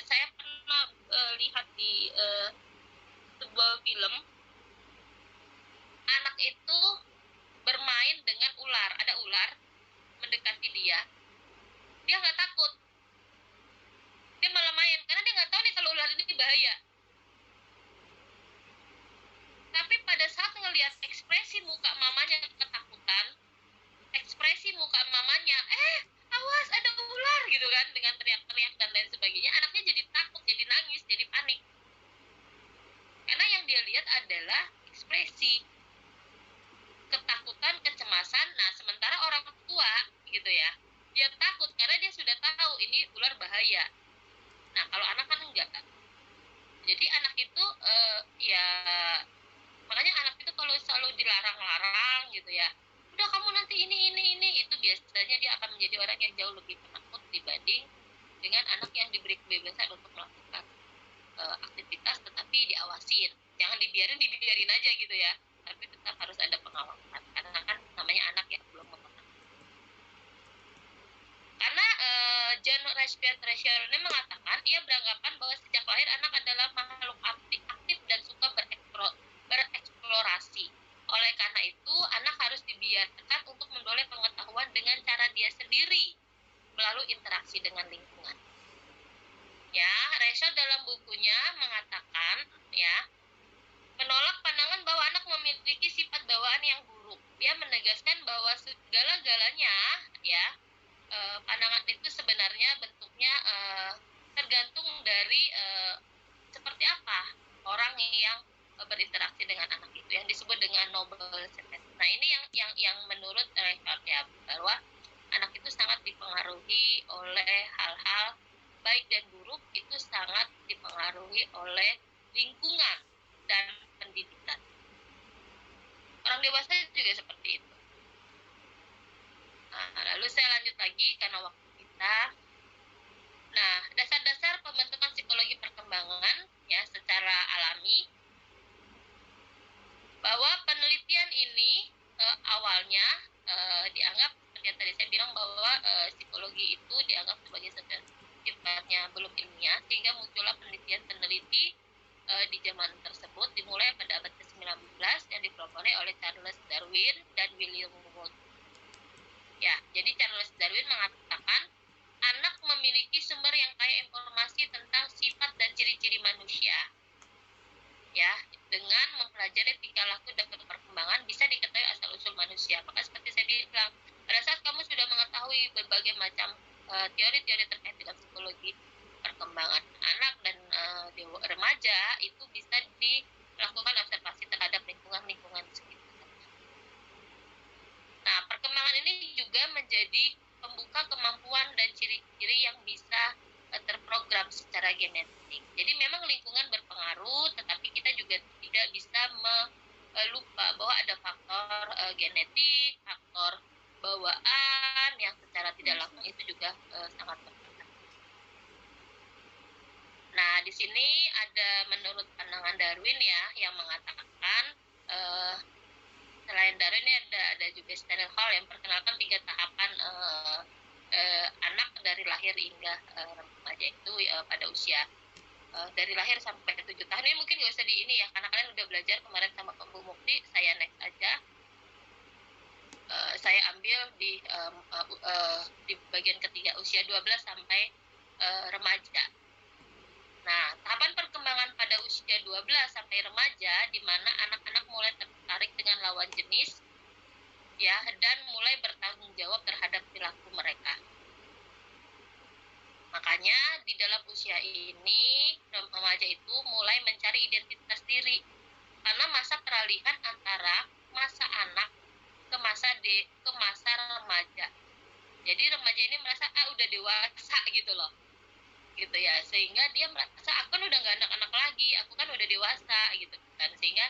saya pernah lihat di sebuah film, anak itu bermain dengan ular, ada ular mendekati dia nggak takut, dia malah main karena dia nggak tahu nih kalau ular ini bahaya. Tapi pada saat ngelihat ekspresi muka mamanya ketakutan, ekspresi muka mamanya, awas ada ular gitu kan, dengan teriak-teriak dan lain sebagainya, anaknya jadi takut, jadi nangis, jadi panik. Karena yang dia lihat adalah ekspresi ketakutan, kecemasan. Nah, sementara orang tua gitu ya, dia takut karena dia sudah tahu ini ular bahaya. Nah, kalau anak kan enggak. Jadi anak itu ya, makanya anak itu kalau selalu dilarang-larang gitu ya, udah kamu nanti ini, itu biasanya dia akan menjadi orang yang jauh lebih penakut dibanding dengan anak yang diberi kebebasan untuk melakukan aktivitas tetapi diawasin. Jangan dibiarin aja gitu ya, tapi tetap harus ada pengawasan karena kan namanya anak ya, belum mengenal. Karena John Rousseau ini mengatakan, ia beranggapan bahwa sejak lahir anak adalah makhluk aktif dan suka bereksplorasi. Oleh karena itu, anak harus dibiarkan untuk mendoleh pengetahuan dengan cara dia sendiri melalui interaksi dengan lingkungan. Ya, Rousseau dalam bukunya mengatakan ya, menolak pandangan bahwa anak memiliki sifat bawaan yang buruk. Dia menegaskan bahwa segala-galanya ya, pandangan itu sebenarnya bentuknya tergantung dari seperti apa orang yang berinteraksi dengan anak itu, yang disebut dengan noble sentence. Nah, ini yang menurut Rousseau ya, bahwa anak itu sangat dipengaruhi oleh hal-hal baik dan buruk, itu sangat dipengaruhi oleh lingkungan dan pendidikan. Orang dewasa juga seperti itu. Nah, lalu saya lanjut lagi karena waktu kita. Nah, dasar-dasar pembentukan psikologi perkembangan ya secara alami, bahwa penelitian ini awalnya dianggap seperti yang tadi saya bilang, bahwa psikologi itu dianggap sebagai sifatnya belum ilmiah, sehingga muncullah penelitian-peneliti di zaman tersebut dimulai pada abad ke-19 yang dipelopori oleh Charles Darwin dan William Wundt. Ya, jadi Charles Darwin mengatakan anak memiliki sumber yang kaya informasi tentang sifat dan ciri-ciri manusia. Ya, dengan mempelajari tingkah laku dan perkembangan bisa diketahui asal-usul manusia. Maka seperti saya bilang, pada saat kamu sudah mengetahui berbagai macam teori-teori terkait dengan psikologi perkembangan anak dan remaja, itu bisa dilakukan observasi terhadap lingkungan sekitar. Nah, perkembangan ini juga menjadi pembuka kemampuan dan ciri-ciri yang bisa terprogram secara genetik. Jadi memang lingkungan berpengaruh, tetapi kita juga tidak bisa lupa bahwa ada faktor genetik, faktor bawaan yang secara tidak langsung itu juga sangat berpengaruh. Nah, di sini ada menurut pandangan Darwin ya, yang mengatakan selain Darwin ini ada juga Stanley Hall yang memperkenalkan 3 tahapan anak dari lahir hingga remaja itu pada usia dari lahir sampai 7 tahun. Ini mungkin nggak usah di ini ya, karena kalian udah belajar kemarin sama Bu Mukti. Saya next aja. Saya ambil di bagian ketiga, usia 12 sampai remaja. Nah, tahapan perkembangan pada usia 12 sampai remaja, di mana anak-anak mulai tertarik dengan lawan jenis, ya, dan mulai bertanggung jawab terhadap perilaku mereka. Makanya di dalam usia ini, remaja itu mulai mencari identitas diri, karena masa peralihan antara masa anak ke masa remaja. Jadi remaja ini merasa udah dewasa gitu loh, gitu ya, sehingga dia merasa aku kan udah nggak anak-anak lagi, aku kan udah dewasa gitu kan, sehingga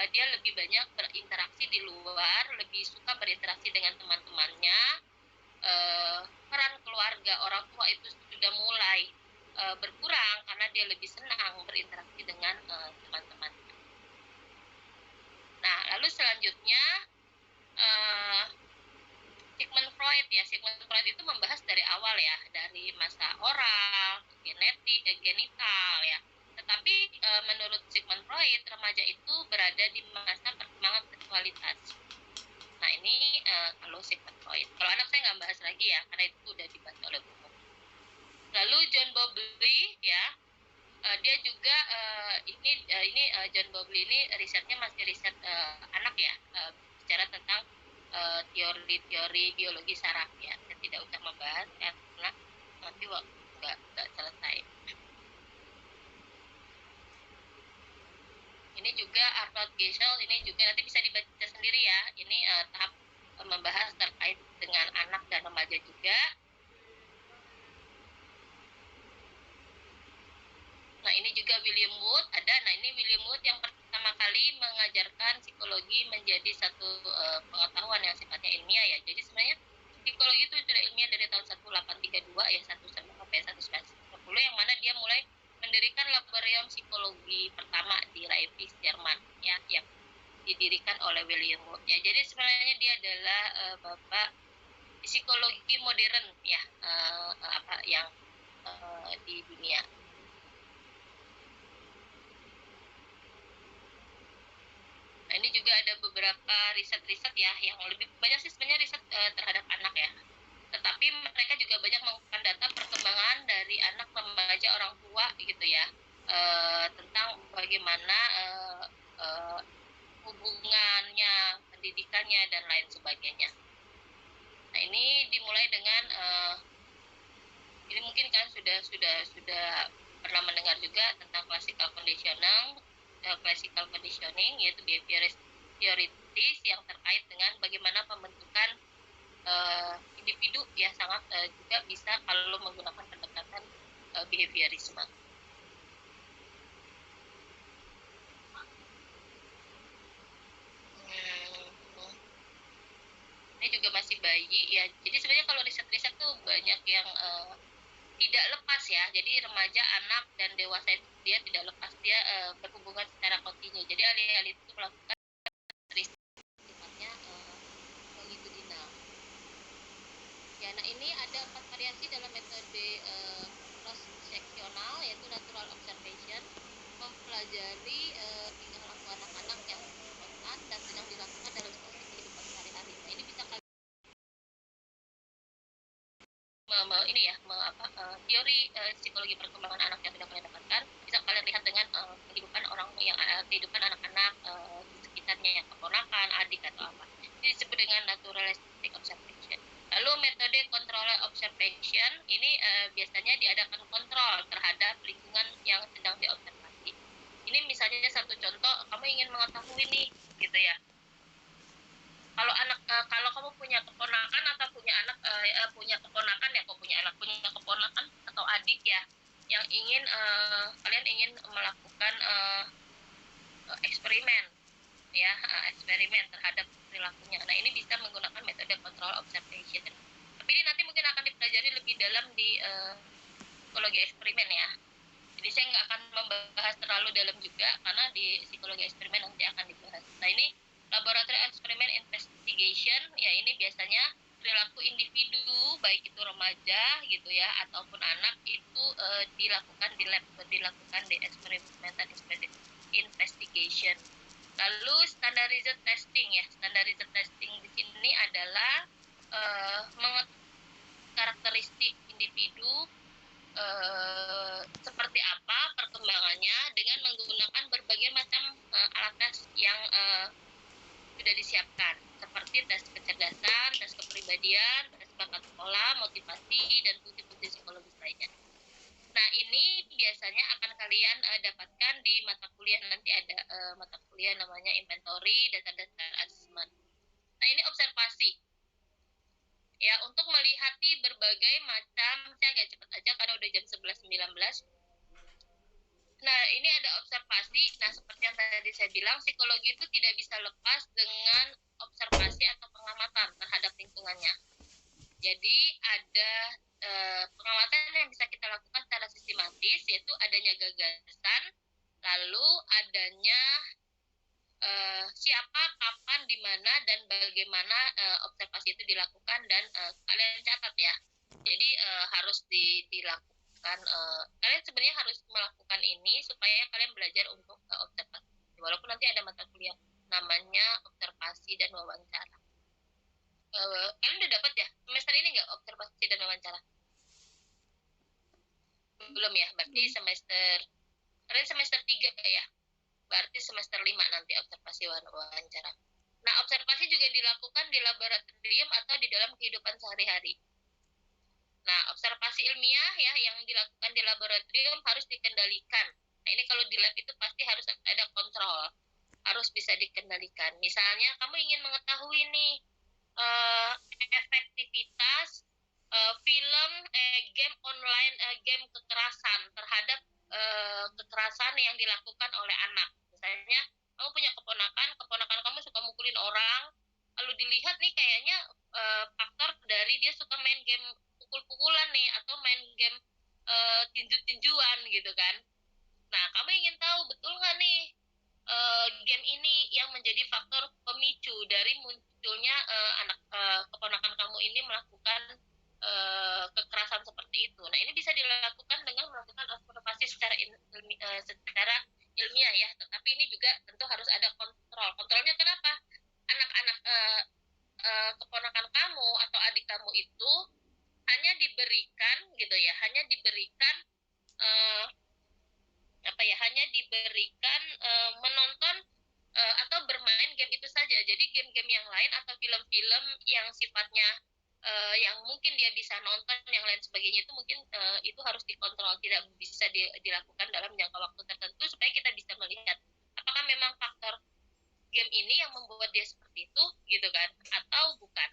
dia lebih banyak berinteraksi di luar, lebih suka berinteraksi dengan teman-temannya. Peran keluarga orang tua itu sudah mulai berkurang karena dia lebih senang berinteraksi dengan teman-teman. Nah, lalu selanjutnya Sigmund Freud itu membahas dari awal ya, dari masa oral, genital ya. Tetapi menurut Sigmund Freud, remaja itu berada di masa perkembangan seksualitas. Nah, ini kalau Sigmund Freud. Kalau anak saya nggak bahas lagi ya, karena itu udah dibahas oleh buku. Lalu John Bowlby ya, dia juga ini John Bowlby ini risetnya masih riset anak ya, bicara tentang teori-teori biologi saraf ya. Saya tidak usah membahas ya, karena nanti nggak selesai. Ini juga Arnold Geisel, ini juga nanti bisa dibaca sendiri ya. Ini tahap membahas terkait dengan anak dan remaja juga. Nah, ini juga William Wood ada. Nah, ini William Wood yang pertama kali mengajarkan psikologi menjadi satu pengetahuan yang sifatnya ilmiah ya. Jadi sebenarnya psikologi itu sudah ilmiah dari tahun 1832 ya, 1910, yang mana dia mulai mendirikan laboratorium psikologi pertama di Leipzig, Jerman ya, yang didirikan oleh William Wood ya. Jadi sebenarnya dia adalah bapak psikologi modern ya, yang di dunia. Nah, ini juga ada beberapa riset-riset ya, yang lebih banyak sih sebenarnya riset terhadap anak ya. Tetapi mereka juga banyak menggunakan data perkembangan dari anak, remaja, orang tua gitu ya, tentang bagaimana hubungannya, pendidikannya dan lain sebagainya. Nah, ini dimulai dengan ini mungkin kan sudah pernah mendengar juga tentang classical conditioning, yaitu behavioris theoritis yang terkait dengan bagaimana pembentukan individu ya, sangat juga bisa kalau menggunakan pendekatan behaviorisme. Ini juga masih bayi ya, jadi sebenarnya kalau riset-riset tuh banyak yang tidak lepas ya. Jadi remaja, anak, dan dewasa itu dia tidak lepas, dia berhubungan secara kontinu. Jadi ahli-ahli itu melakukan riset sifatnya longitudinal. Ya, nah ini ada 4 variasi dalam metode cross-seksional, yaitu natural observation, mempelajari tingkah laku anak-anak yang spontan dan sedang dilakukan dalam situasi kehidupan sehari-hari. Nah, ini bisa ini ya, teori psikologi perkembangan anak yang tidak kalian dapatkan bisa kalian lihat dengan kehidupan anak-anak di sekitarnya, yang keponakan, adik atau apa. Ini disebut dengan naturalistic observation. Lalu metode control observation ini biasanya diadakan kontrol terhadap lingkungan yang sedang diobservasi. Ini misalnya satu contoh, kamu ingin mengetahui nih gitu ya, kalau kamu punya keponakan atau punya keponakan atau adik ya, yang ingin kalian ingin melakukan eksperimen ya, eksperimen terhadap perilakunya. Nah, ini bisa menggunakan metode control observation. Tapi ini nanti mungkin akan dipelajari lebih dalam di psikologi eksperimen ya. Jadi saya nggak akan membahas terlalu dalam juga, karena di psikologi eksperimen nanti akan dibahas. Nah, ini Laboratory eksperimen investigation, ya ini biasanya perilaku individu, baik itu remaja gitu ya, ataupun anak itu dilakukan di lab, dilakukan di experimental investigation. Lalu standardized testing ya, standardized testing di sini adalah karakteristik individu seperti apa perkembangannya dengan menggunakan berbagai macam alat tes yang sudah disiapkan, seperti tes kecerdasan, tes kepribadian, tes bakat sekolah, motivasi, dan fungsi-fungsi psikologis lainnya. Nah, ini biasanya akan kalian dapatkan di mata kuliah, nanti ada mata kuliah namanya inventory, data assessment. Nah, ini observasi. Ya, untuk melihati berbagai macam, saya agak cepat aja karena udah jam 11.19. Nah, ini ada observasi. Nah, seperti yang tadi saya bilang, psikologi itu tidak bisa lepas dengan observasi atau pengamatan terhadap lingkungannya. Jadi, ada pengamatan yang bisa kita lakukan secara sistematis, yaitu adanya gagasan, lalu adanya siapa, kapan, di mana, dan bagaimana observasi itu dilakukan, dan kalian catat ya. Jadi harus dilakukan, kalian sebenarnya harus melakukan ini supaya kalian belajar untuk observasi. Walaupun nanti ada mata kuliah namanya observasi dan wawancara. Kalian udah dapat ya semester ini nggak observasi dan wawancara? Belum ya, berarti kalian semester 3 ya? Berarti semester 5 nanti observasi wawancara. Nah, observasi juga dilakukan di laboratorium atau di dalam kehidupan sehari-hari. Nah, observasi ilmiah ya yang dilakukan di laboratorium harus dikendalikan. Nah, ini kalau di lab itu pasti harus ada kontrol, harus bisa dikendalikan. Misalnya, kamu ingin mengetahui nih efektivitas game online, game kekerasan terhadap kekerasan yang dilakukan oleh anak. Misalnya, kamu punya keponakan kamu suka mukulin orang, lalu dilihat nih kayaknya faktor dari dia suka main game pukul-pukulan nih, atau main game tinju-tinjuan gitu kan. Nah, kamu ingin tahu betul nggak nih game ini yang menjadi faktor pemicu dari munculnya keponakan kamu ini melakukan kekerasan seperti itu. Nah, ini bisa dilakukan dengan melakukan observasi secara ilmiah ya, tetapi ini juga tentu harus ada kontrol. Kontrolnya kenapa? Anak-anak keponakan kamu atau adik kamu itu hanya diberikan gitu ya, hanya diberikan menonton atau bermain game itu saja. Jadi game-game yang lain atau film-film yang sifatnya yang mungkin dia bisa nonton yang lain sebagainya itu mungkin itu harus dikontrol, tidak bisa dilakukan dalam jangka waktu tertentu supaya kita bisa melihat apakah memang faktor game ini yang membuat dia seperti itu gitu kan, atau bukan.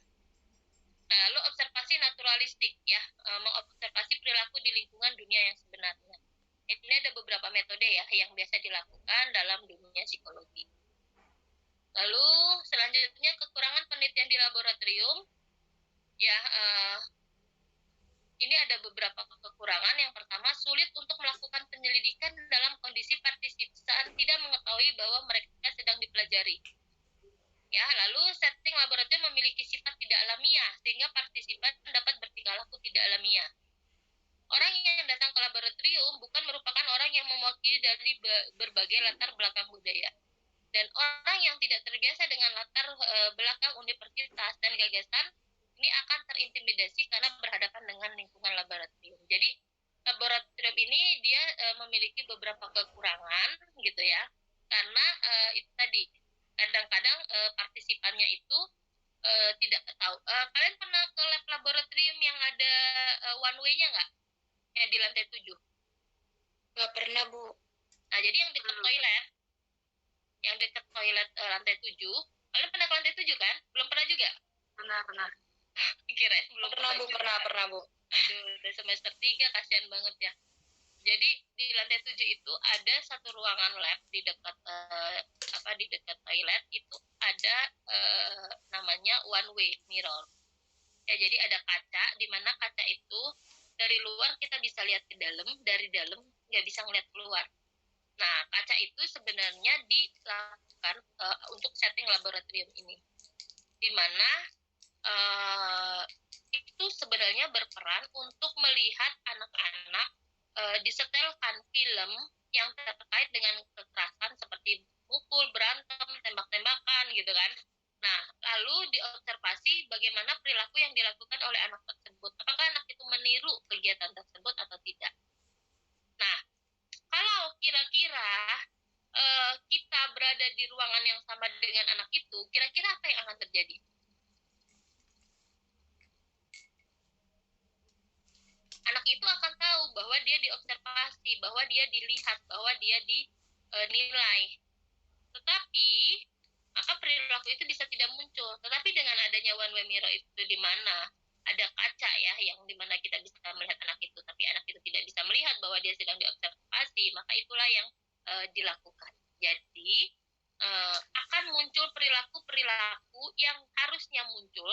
Lalu observasi naturalistik ya, mengobservasi perilaku di lingkungan dunia yang sebenarnya. Ini ada beberapa metode ya yang biasa dilakukan dalam dunia psikologi. Lalu selanjutnya kekurangan penelitian di laboratorium ya, ini ada beberapa kekurangan. Yang pertama, sulit untuk melakukan penyelidikan dalam kondisi partisipan tidak mengetahui bahwa mereka sedang dipelajari. Ya, lalu setting laboratorium memiliki sifat tidak alamiah sehingga partisipan dapat bertingkah laku tidak alamiah. Orang yang datang ke laboratorium bukan merupakan orang yang mewakili dari berbagai latar belakang budaya. Dan orang yang tidak terbiasa dengan latar belakang universitas dan gagasan ini akan terintimidasi karena berhadapan dengan lingkungan laboratorium. Jadi laboratorium ini dia memiliki beberapa kekurangan gitu ya, karena itu tadi kadang-kadang partisipannya itu tidak tahu. Kalian pernah ke lab laboratorium yang ada one way-nya nggak? Yang di lantai 7? Nggak pernah, Bu. Nah, jadi yang dekat toilet, lantai 7, kalian pernah ke lantai 7 kan? Belum pernah juga? Pernah. Kirain belum Pernah, Bu. Aduh, udah semester 3, kasihan banget ya. Jadi di lantai 7 itu ada satu ruangan lab di dekat di dekat toilet itu ada namanya one way mirror. Ya, jadi ada kaca di mana kaca itu dari luar kita bisa lihat ke dalam, dari dalam nggak bisa ngeliat keluar. Nah, kaca itu sebenarnya lakukan untuk setting laboratorium ini, di mana itu sebenarnya berperan untuk melihat anak-anak disetelkan film yang terkait dengan kekerasan seperti mukul, berantem, tembak-tembakan gitu kan. Nah, lalu diobservasi bagaimana perilaku yang dilakukan oleh anak tersebut. Apakah anak itu meniru kegiatan tersebut atau tidak? Nah, kalau kira-kira kita berada di ruangan yang sama dengan anak itu, kira-kira apa yang akan terjadi? Anak itu akan tahu bahwa dia diobservasi, bahwa dia dilihat, bahwa dia dinilai. Tetapi maka perilaku itu bisa tidak muncul. Tetapi dengan adanya one way mirror itu, di mana ada kaca ya, yang dimana kita bisa melihat anak itu, tapi anak itu tidak bisa melihat bahwa dia sedang diobservasi, maka itulah yang dilakukan. Jadi akan muncul perilaku-perilaku yang harusnya muncul,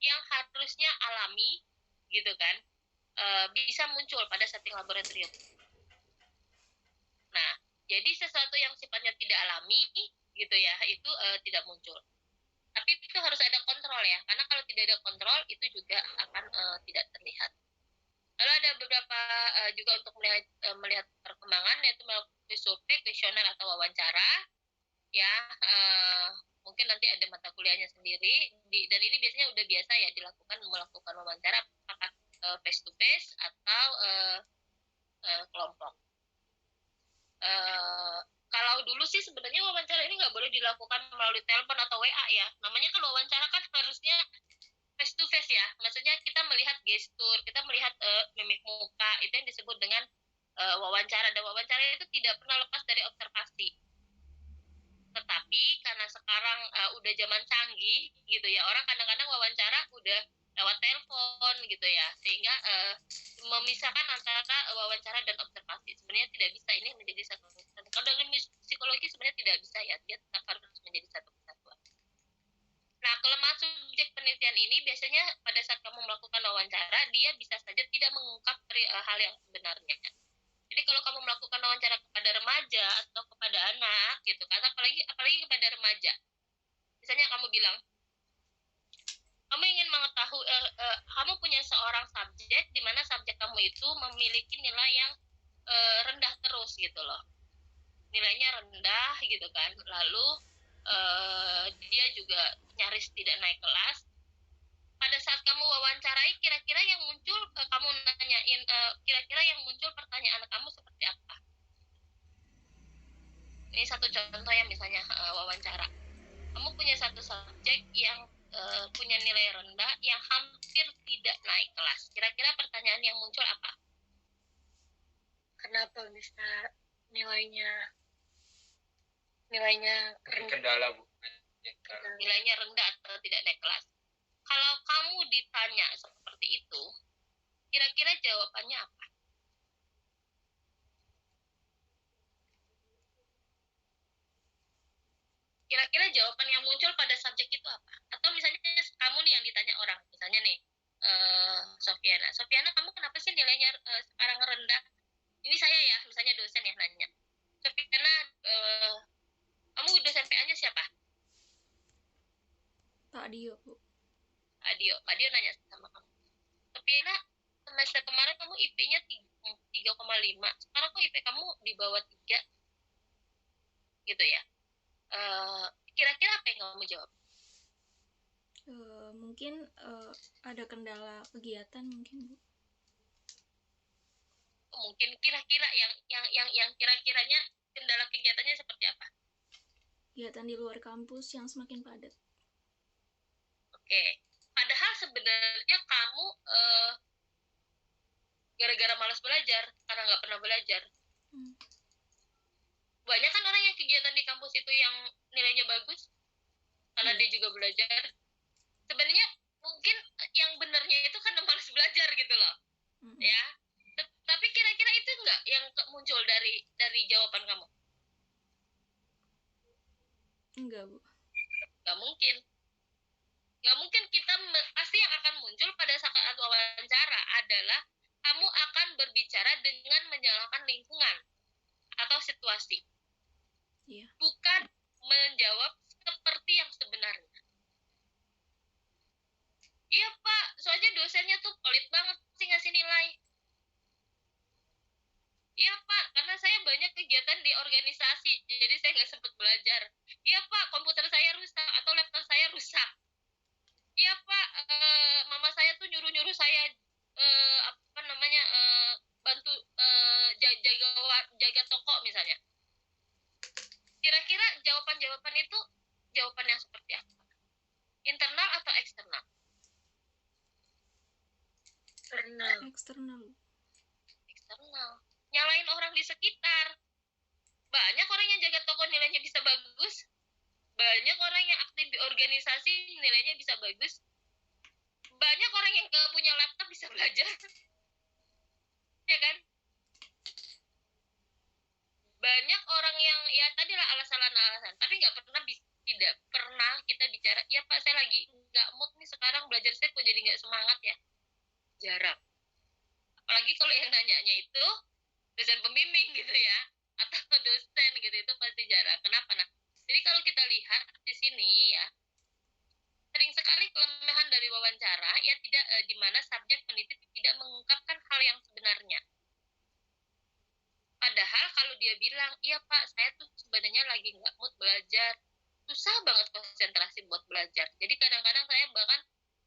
yang harusnya alami, gitu kan, bisa muncul pada setting laboratorium. Nah, jadi sesuatu yang sifatnya tidak alami, gitu ya, itu tidak muncul. Tapi itu harus ada kontrol ya, karena kalau tidak ada kontrol itu juga akan tidak terlihat. Lalu ada beberapa juga untuk melihat perkembangan, yaitu melalui survei, kuesioner atau wawancara. Ya, mungkin nanti ada mata kuliahnya sendiri. Dan ini biasanya udah biasa ya melakukan wawancara, apakah face to face atau kelompok. Kalau dulu sih sebenarnya wawancara ini nggak boleh dilakukan melalui telepon atau WA ya. Namanya kan wawancara kan harusnya face to face ya. Maksudnya kita melihat gestur, kita melihat mimik muka, itu yang disebut dengan wawancara. Dan wawancara itu tidak pernah lepas dari observasi. Tetapi karena sekarang udah zaman canggih gitu ya, orang kadang-kadang wawancara udah lewat telepon gitu ya, sehingga memisahkan antara wawancara dan observasi sebenarnya tidak bisa, ini menjadi satu kesatuan. Kalau dalam psikologi sebenarnya tidak bisa ya, dia tetap harus menjadi satu kesatuan. Nah, kelemahan subjek penelitian ini biasanya pada saat kamu melakukan wawancara, dia bisa saja tidak mengungkap hal yang sebenarnya. Jadi kalau kamu melakukan wawancara kepada remaja atau kepada anak gitu kan, apalagi kepada remaja, misalnya kamu bilang, kamu ingin mengetahui, kamu punya seorang subjek di mana subjek kamu itu memiliki nilai yang rendah terus gitu loh, nilainya rendah gitu kan, lalu dia juga nyaris tidak naik kelas. Pada saat kamu wawancarai, kira-kira yang muncul, kamu nanyain, kira-kira yang muncul pertanyaan kamu seperti apa? Ini satu contoh ya, misalnya wawancara. Kamu punya satu subjek yang punya nilai rendah, yang hampir tidak naik kelas. Kira-kira pertanyaan yang muncul apa? Kenapa bisa nilainya rendah? Kendala, Bu. Nilainya rendah atau tidak naik kelas. Kalau kamu ditanya seperti itu, kira-kira jawabannya apa? Kira-kira jawaban yang muncul pada subjek itu apa? Atau misalnya kamu nih yang ditanya orang, misalnya nih, Sofiana, kamu kenapa sih nilainya sekarang rendah? Ini saya ya, misalnya dosen yang nanya. Sofiana, kamu dosen PA-nya siapa? Pak Dio, Bu. Pak Dio nanya sama kamu. Sofiana, semester kemarin kamu IP-nya 3,5. Sekarang kok IP kamu di bawah 3? Gitu ya. Kira-kira apa yang kamu jawab? Mungkin ada kendala kegiatan mungkin, Bu. Mungkin kira-kira yang kira-kiranya kendala kegiatannya seperti apa? Kegiatan di luar kampus yang semakin padat. Oke. Padahal sebenarnya kamu gara-gara malas belajar, karena nggak pernah belajar. Banyak kan orang yang kegiatan di kampus itu yang nilainya bagus, karena dia juga belajar. Sebenarnya mungkin yang benernya itu karena malas belajar gitu loh. Ya. Tapi kira-kira itu nggak yang muncul dari jawaban kamu? Enggak, Bu. Nggak mungkin. Nggak mungkin. Pasti yang akan muncul pada saat wawancara adalah kamu akan berbicara dengan menyalahkan lingkungan atau situasi. Iya. Bukan menjawab seperti yang sebenarnya. Iya Pak, soalnya dosennya tuh pelit banget sih ngasih nilai. Iya Pak, karena saya banyak kegiatan di organisasi, jadi saya nggak sempat belajar. Iya Pak, komputer saya rusak atau laptop saya rusak. Iya Pak, mama saya tuh nyuruh-nyuruh saya apa namanya bantu jaga toko misalnya. Kira-kira jawaban-jawaban itu jawaban yang seperti apa? Internal atau eksternal? Eksternal. Eksternal. Nyalain orang di sekitar. Banyak orang yang jaga toko nilainya bisa bagus. Banyak orang yang aktif di organisasi nilainya bisa bagus. Banyak orang yang gak punya laptop bisa belajar. Ya kan? Banyak orang yang ya tadilah alasan-alasan, tapi tidak pernah kita bicara, ya Pak saya lagi nggak mood nih sekarang belajar, saya kok jadi nggak semangat ya. Jarang. Apalagi kalau yang nanyanya itu dosen pembimbing gitu ya, atau dosen gitu, itu pasti jarang. Kenapa? Nah, jadi kalau kita lihat di sini ya, sering sekali kelemahan dari wawancara ya tidak di mana subjek peneliti tidak mengungkapkan hal yang sebenarnya. Padahal kalau dia bilang, iya Pak, saya tuh sebenarnya lagi nggak mood belajar, susah banget konsentrasi buat belajar. Jadi kadang-kadang saya bahkan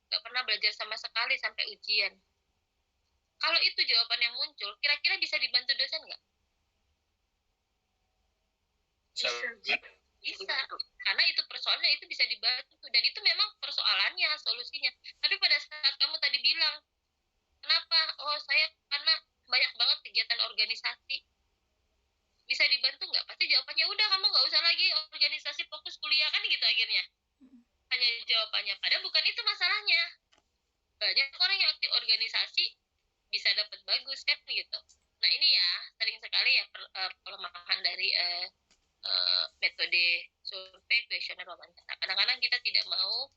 nggak pernah belajar sama sekali sampai ujian. Kalau itu jawaban yang muncul, kira-kira bisa dibantu dosen nggak? Bisa. Karena itu persoalannya itu bisa dibantu. Dan itu memang persoalannya, solusinya. Tapi pada saat kamu tadi bilang, kenapa? Oh, saya karena banyak banget kegiatan organisasi. Bisa dibantu nggak? Pasti jawabannya, udah kamu nggak usah lagi organisasi, fokus kuliah, kan gitu akhirnya. Hanya jawabannya. Padahal bukan itu masalahnya. Banyak orang yang aktif organisasi bisa dapat bagus kan gitu. Nah ini ya sering sekali ya pelemahan dari metode survei, kuesioner, wawancara. Kadang-kadang kita tidak mau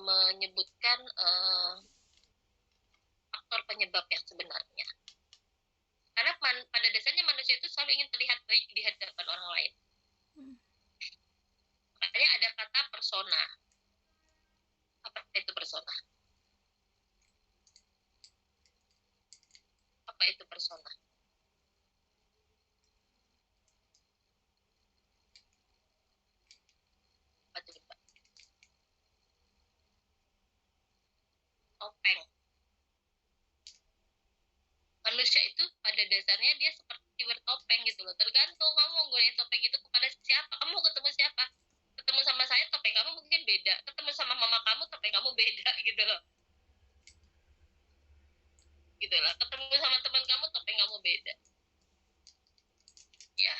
menyebutkan faktor penyebab yang sebenarnya. Karena pada dasarnya manusia itu selalu ingin terlihat baik di hadapan orang lain. Makanya ada kata persona. Apa itu persona? Apa itu persona? Apa itu, Pak? Topeng. Manusia itu pada dasarnya dia seperti bertopeng gitu loh. Tergantung kamu gunain topeng itu kepada siapa. Kamu ketemu siapa? Ketemu sama saya, topeng kamu mungkin beda. Ketemu sama mama kamu, topeng kamu beda gitu loh. Gitu lah. Ketemu sama teman kamu, topeng kamu beda. Ya.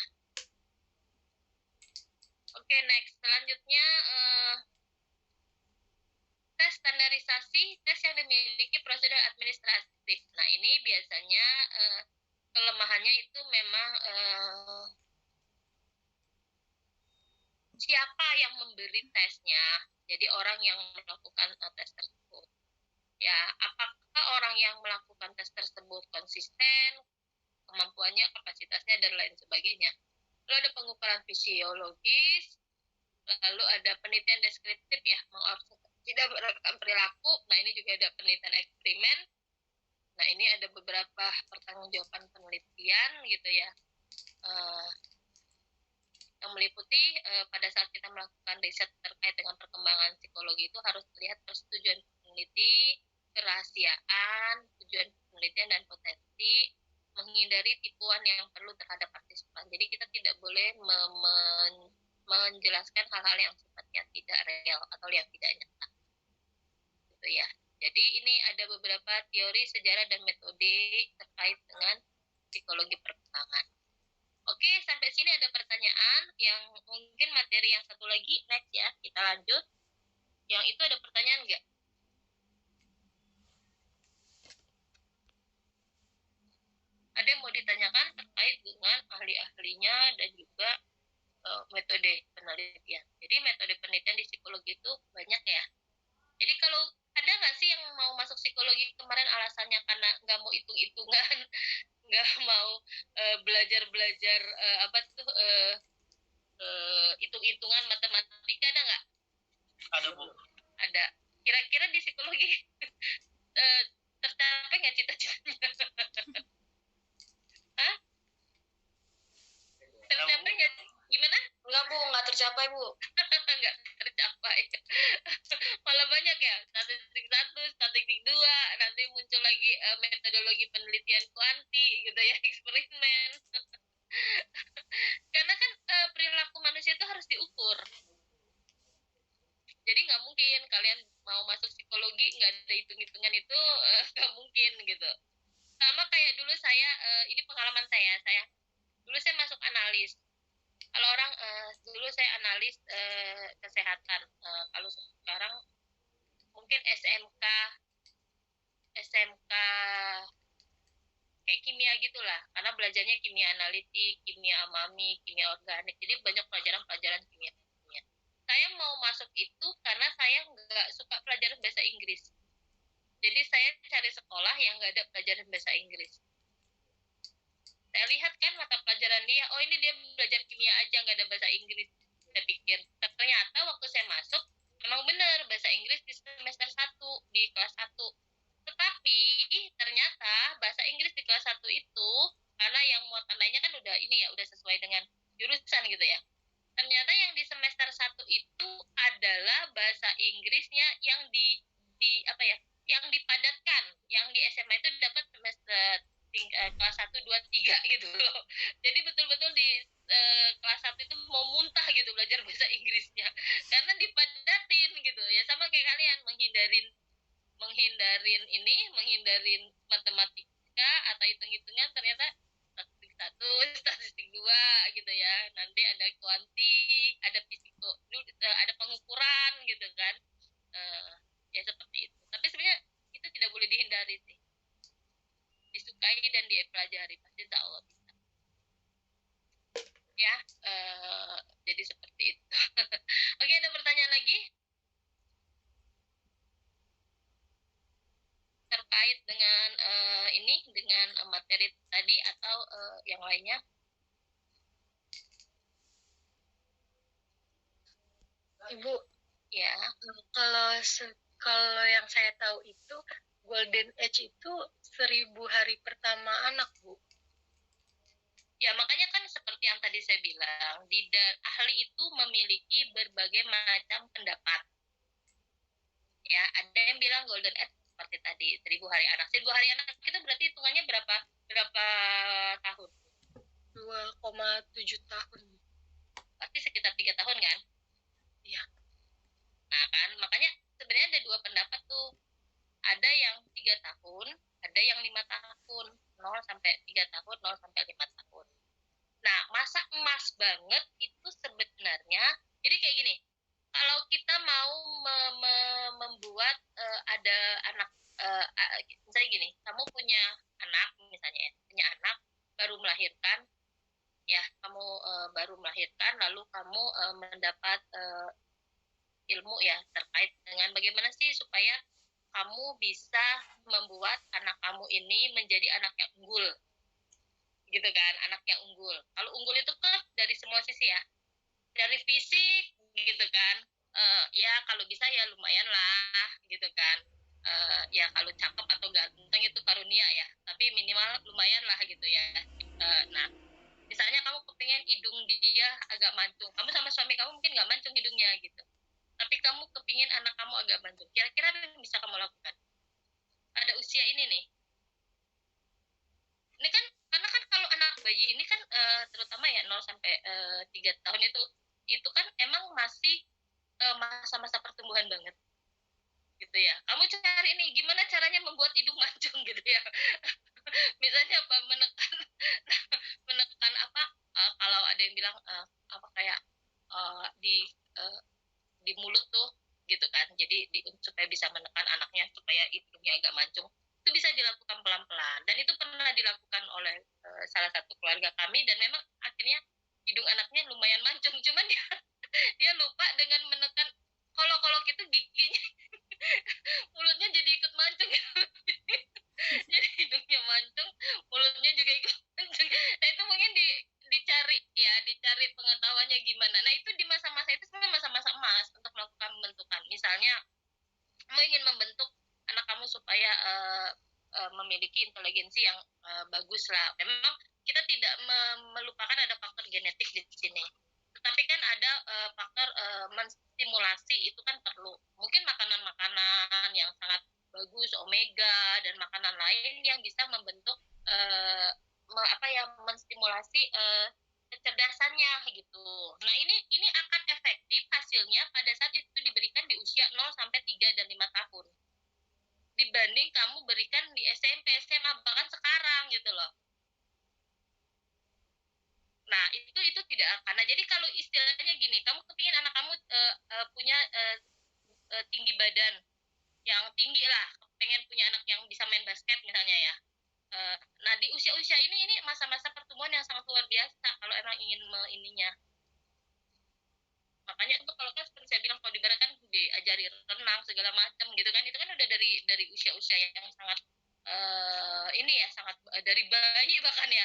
Oke, next. Selanjutnya tes standarisasi, tes yang dimiliki prosedur administratif. Nah, ini biasanya kelemahannya itu memang siapa yang memberi tesnya. Jadi orang yang melakukan tes tersebut. Ya, apakah orang yang melakukan tes tersebut konsisten, kemampuannya, kapasitasnya, dan lain sebagainya. Lalu ada pengukuran fisiologis, lalu ada penelitian deskriptif ya, mengobservasi perilaku. Nah, ini juga ada penelitian eksperimen. Nah, ini ada beberapa pertanggungjawaban penelitian gitu ya. Yang meliputi pada saat kita melakukan riset terkait dengan perkembangan psikologi itu harus melihat persetujuan peneliti, kerahasiaan, tujuan penelitian, dan potensi, menghindari tipuan yang perlu terhadap partisipan. Jadi kita tidak boleh menjelaskan hal-hal yang sifatnya tidak real atau yang tidak nyata. Gitu ya. Jadi ini ada beberapa teori, sejarah, dan metode terkait dengan psikologi perkembangan. Oke, sampai sini ada pertanyaan. Yang mungkin materi yang satu lagi, next ya, kita lanjut. Yang itu ada pertanyaan nggak? Ada yang mau ditanyakan terkait dengan ahli-ahlinya dan juga metode penelitian. Jadi metode penelitian di psikologi itu banyak ya. Jadi kalau ada nggak sih yang mau masuk psikologi kemarin alasannya karena nggak mau hitung-hitungan, nggak mau belajar-belajar hitung-hitungan matematika ada nggak? Ada Bu. Ada. Kira-kira di psikologi eh, tercapai nggak cita-citanya? Hah? Tercapai nggak? Gimana? Enggak Bu, nggak tercapai Bu. Nggak tercapai. Malah banyak ya, statistik 1, statistik 2, nanti muncul lagi metodologi penelitian kuanti gitu ya, eksperimen. Karena kan perilaku manusia itu harus diukur. Jadi nggak mungkin kalian mau masuk psikologi nggak ada hitung-hitungan itu, nggak mungkin gitu. Sama kayak dulu saya, ini pengalaman saya dulu saya masuk analis. Kalau orang dulu saya analis kesehatan. Kalau sekarang mungkin SMK kayak kimia gitulah, karena belajarnya kimia analitik, kimia amami, kimia organik. Jadi banyak pelajaran kimia. Saya mau masuk itu karena saya nggak suka pelajaran bahasa Inggris. Jadi saya cari sekolah yang nggak ada pelajaran bahasa Inggris. Saya lihat kan mata pelajaran dia, oh ini dia belajar kimia aja, nggak ada bahasa Inggris. Saya pikir, ternyata waktu saya masuk, memang benar bahasa Inggris di semester 1, di kelas 1. Tetapi ternyata bahasa Inggris di kelas 1 itu, karena yang muatan lainnya kan udah ini ya, udah sesuai dengan jurusan gitu ya. Ternyata yang di semester 1 itu adalah bahasa Inggrisnya yang di apa ya, yang dipadatkan. Yang di SMA itu dapat semester kelas 1, 2, 3 gitu loh. Jadi betul-betul di kelas 1 itu mau muntah gitu belajar bahasa Inggrisnya. Karena dipadatin gitu ya, sama kayak kalian menghindarin matematika atau hitung-hitungan, ternyata statistik 1, statistik 2 gitu ya. Nanti ada kuantik, ada fisiko, ada pengukuran gitu kan. Ya seperti itu. Tapi sebenarnya itu tidak boleh dihindari sih. Disukai dan dipelajari, pasti insya Allah bisa. Ya, jadi seperti itu. Oke, ada pertanyaan lagi? Terkait dengan dengan materi tadi atau yang lainnya? Ibu, Ya. Kalau yang saya tahu itu Golden Age itu 1000 hari pertama anak, Bu. Ya, makanya kan seperti yang tadi saya bilang, ahli itu memiliki berbagai macam pendapat. Ya, ada yang bilang Golden Age seperti tadi, 1000 hari anak. 1000 hari anak itu berarti hitungannya berapa tahun? 2,7 tahun. Berarti sekitar 3 tahun kan? Iya. Nah kan, makanya sebenarnya ada 2 pendapat tuh. Ada yang 3 tahun, ada yang 5 tahun. 0 sampai 3 tahun, 0 sampai 5 tahun. Nah, masa emas banget itu sebenarnya, jadi kayak gini, kalau kita mau membuat ada anak, misalnya gini, kamu punya anak misalnya ya, punya anak baru melahirkan, ya kamu baru melahirkan, lalu kamu mendapat ilmu ya terkait dengan bagaimana sih supaya kamu bisa membuat anak kamu ini menjadi anak yang unggul, gitu kan, anak yang unggul. Kalau unggul itu kan dari semua sisi ya, dari fisik gitu kan, ya kalau bisa ya lumayan lah gitu kan, ya kalau cakep atau ganteng itu karunia ya, tapi minimal lumayan lah gitu ya. Nah, misalnya kamu kepengen hidung dia agak mancung, kamu sama suami kamu mungkin nggak mancung hidungnya gitu, tapi kamu kepingin anak kamu agak mancung, kira-kira apa yang bisa kamu lakukan pada usia ini nih? Ini kan, karena kan kalau anak bayi ini kan terutama ya 0 sampai 3 tahun itu kan emang masih masa-masa pertumbuhan banget gitu ya. Kamu cari nih gimana caranya membuat hidung mancung gitu ya. Misalnya apa, menekan apa, kalau ada yang bilang apa kayak di mulut tuh gitu kan, jadi supaya bisa menekan anaknya supaya hidungnya agak mancung, itu bisa dilakukan pelan-pelan, dan itu pernah dilakukan oleh salah satu keluarga kami, dan memang akhirnya hidung anaknya lumayan mancung, cuman dia lupa dengan menekan kolok-kolok itu giginya mulutnya jadi ikut mancung. Jadi hidungnya mancung, mulutnya juga ikut mancung. Nah itu mungkin dicari pengetahuannya gimana memiliki inteligensi yang bagus lah. Memang kita tidak melupakan ada faktor genetik di sini. Tetapi kan ada faktor menstimulasi itu kan perlu. Mungkin makanan-makanan yang sangat bagus, omega dan makanan lain yang bisa membentuk menstimulasi kecerdasannya gitu. Nah, ini akan efektif hasilnya pada saat itu diberikan di usia 0 sampai 3 dan 5 tahun. Dibanding kamu berikan di SMP, SMA, bahkan sekarang gitu loh. Nah, itu tidak akan. Nah, jadi kalau istilahnya gini, kamu kepingin anak kamu punya tinggi badan yang tinggi lah, pengen punya anak yang bisa main basket misalnya ya. Nah, di usia-usia ini masa-masa pertumbuhan yang sangat luar biasa kalau emang ingin ininya. Makanya itu kalau kan seperti saya bilang, kalau di barat kan diajari renang segala macam gitu kan, itu kan udah dari usia-usia yang sangat sangat dari bayi bahkan ya.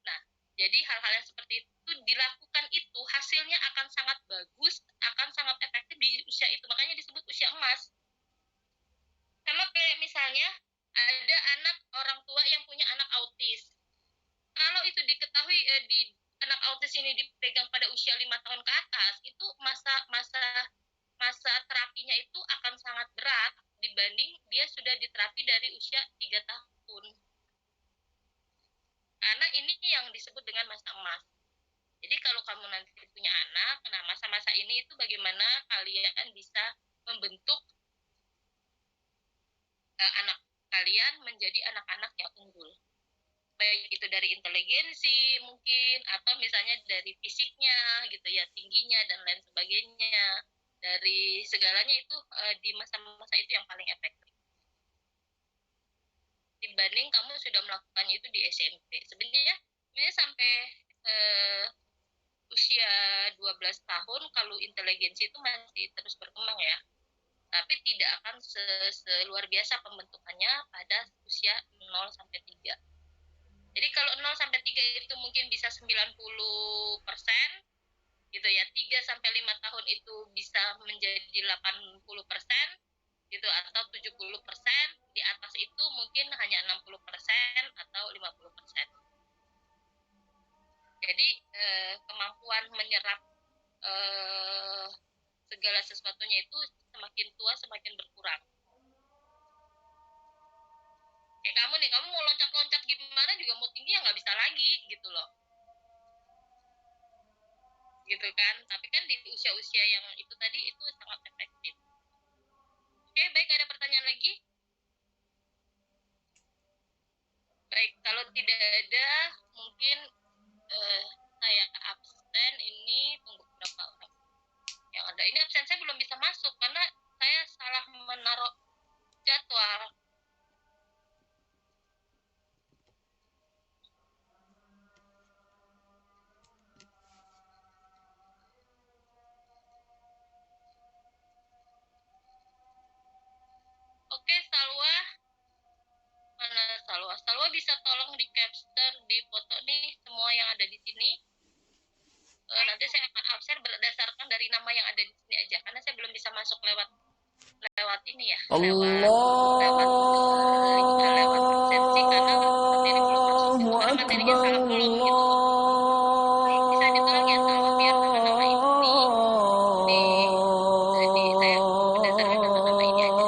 Nah, jadi hal-hal yang seperti itu dilakukan itu hasilnya akan sangat bagus, akan sangat efektif di usia itu. Makanya disebut usia emas. Sama kayak misalnya ada anak orang tua yang punya anak autis. Kalau itu diketahui di anak autis ini dipegang pada usia 5 tahun ke atas, itu masa terapinya itu akan sangat berat dibanding dia sudah diterapi dari usia 3 tahun. Karena ini yang disebut dengan masa emas. Jadi kalau kamu nanti punya anak, nah masa-masa ini itu bagaimana kalian bisa membentuk anak kalian menjadi anak-anak yang unggul. Baik itu dari inteligensi mungkin, atau misalnya dari fisiknya gitu ya, tingginya dan lain sebagainya. Dari segalanya itu di masa-masa itu yang paling efektif. Dibanding kamu sudah melakukannya itu di SMP. Sebenarnya sampai usia 12 tahun kalau inteligensi itu masih terus berkembang ya. Tapi tidak akan seluar biasa pembentukannya pada usia 0 sampai 3. Jadi kalau 0 sampai 3 itu mungkin bisa 90% gitu ya. 3 sampai 5 tahun itu bisa menjadi 80% gitu atau 70%. Di atas itu mungkin hanya 60% atau 50%. Jadi kemampuan menyerap segala sesuatunya itu semakin tua semakin berkurang. Kayak kamu nih, kamu mau loncat-loncat gimana juga mau tinggi ya nggak bisa lagi gitu loh. Gitu kan, tapi kan di usia-usia yang itu tadi itu sangat efektif. Oke, baik, ada pertanyaan lagi? Baik, kalau tidak ada mungkin saya absen ini, tunggu berapa orang yang ada. Ini absen saya belum bisa masuk karena saya salah menaruh jadwal. Oke, Salwa. Mana Salwa? Salwa bisa tolong di capture, di foto nih semua yang ada di sini. Nanti saya akan absen berdasarkan dari nama yang ada di sini aja, karena saya belum bisa masuk lewat ini ya. Lewat absensi karena materi belum masuk. Karena materinya salah kolom gitu. Bisa ditolong ya Salwa biar nama ini saya berdasarkan nama ini aja.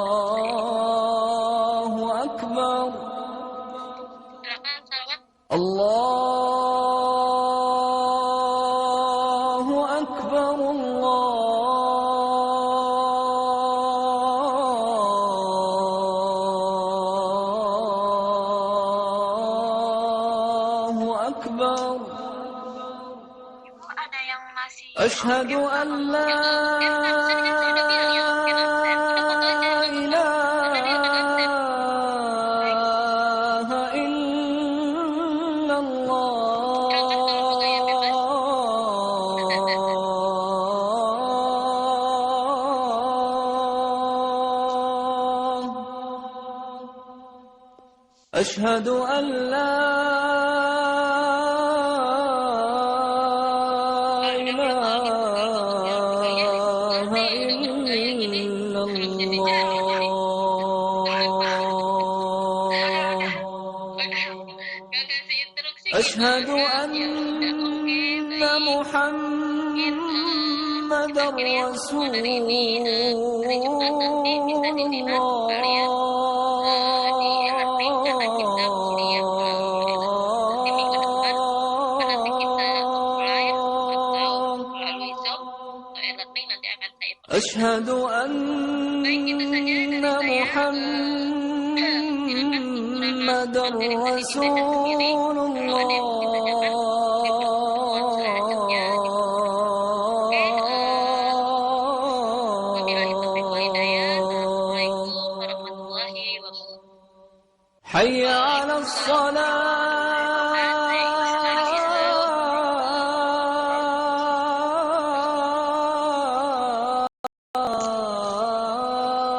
Silakan Salwa. Allahu Akbar, Allahu Akbar. Ibu ada yang masih Asyhadu an la أشهد أن لا إله إلا الله محمد akhirnya رسول hari ini hari Jumat nanti bisa dilihat kalian di HP karena kita kuliah nanti minggu depan nanti kita offline atau melalui Zoom atau e-learning nanti akan saya informasikan. أشهد Baik, itu saja dari أن saya. Silakan محمد kekurangan materi tadi dibaca sendiri. رسول Kalau ada yang mau ditanyakan, mohon selanjutnya. Oke, wabillahi taufiq wal hidayah. Assalamualaikum warahmatullahi wabarakatuh. حي على الصلاة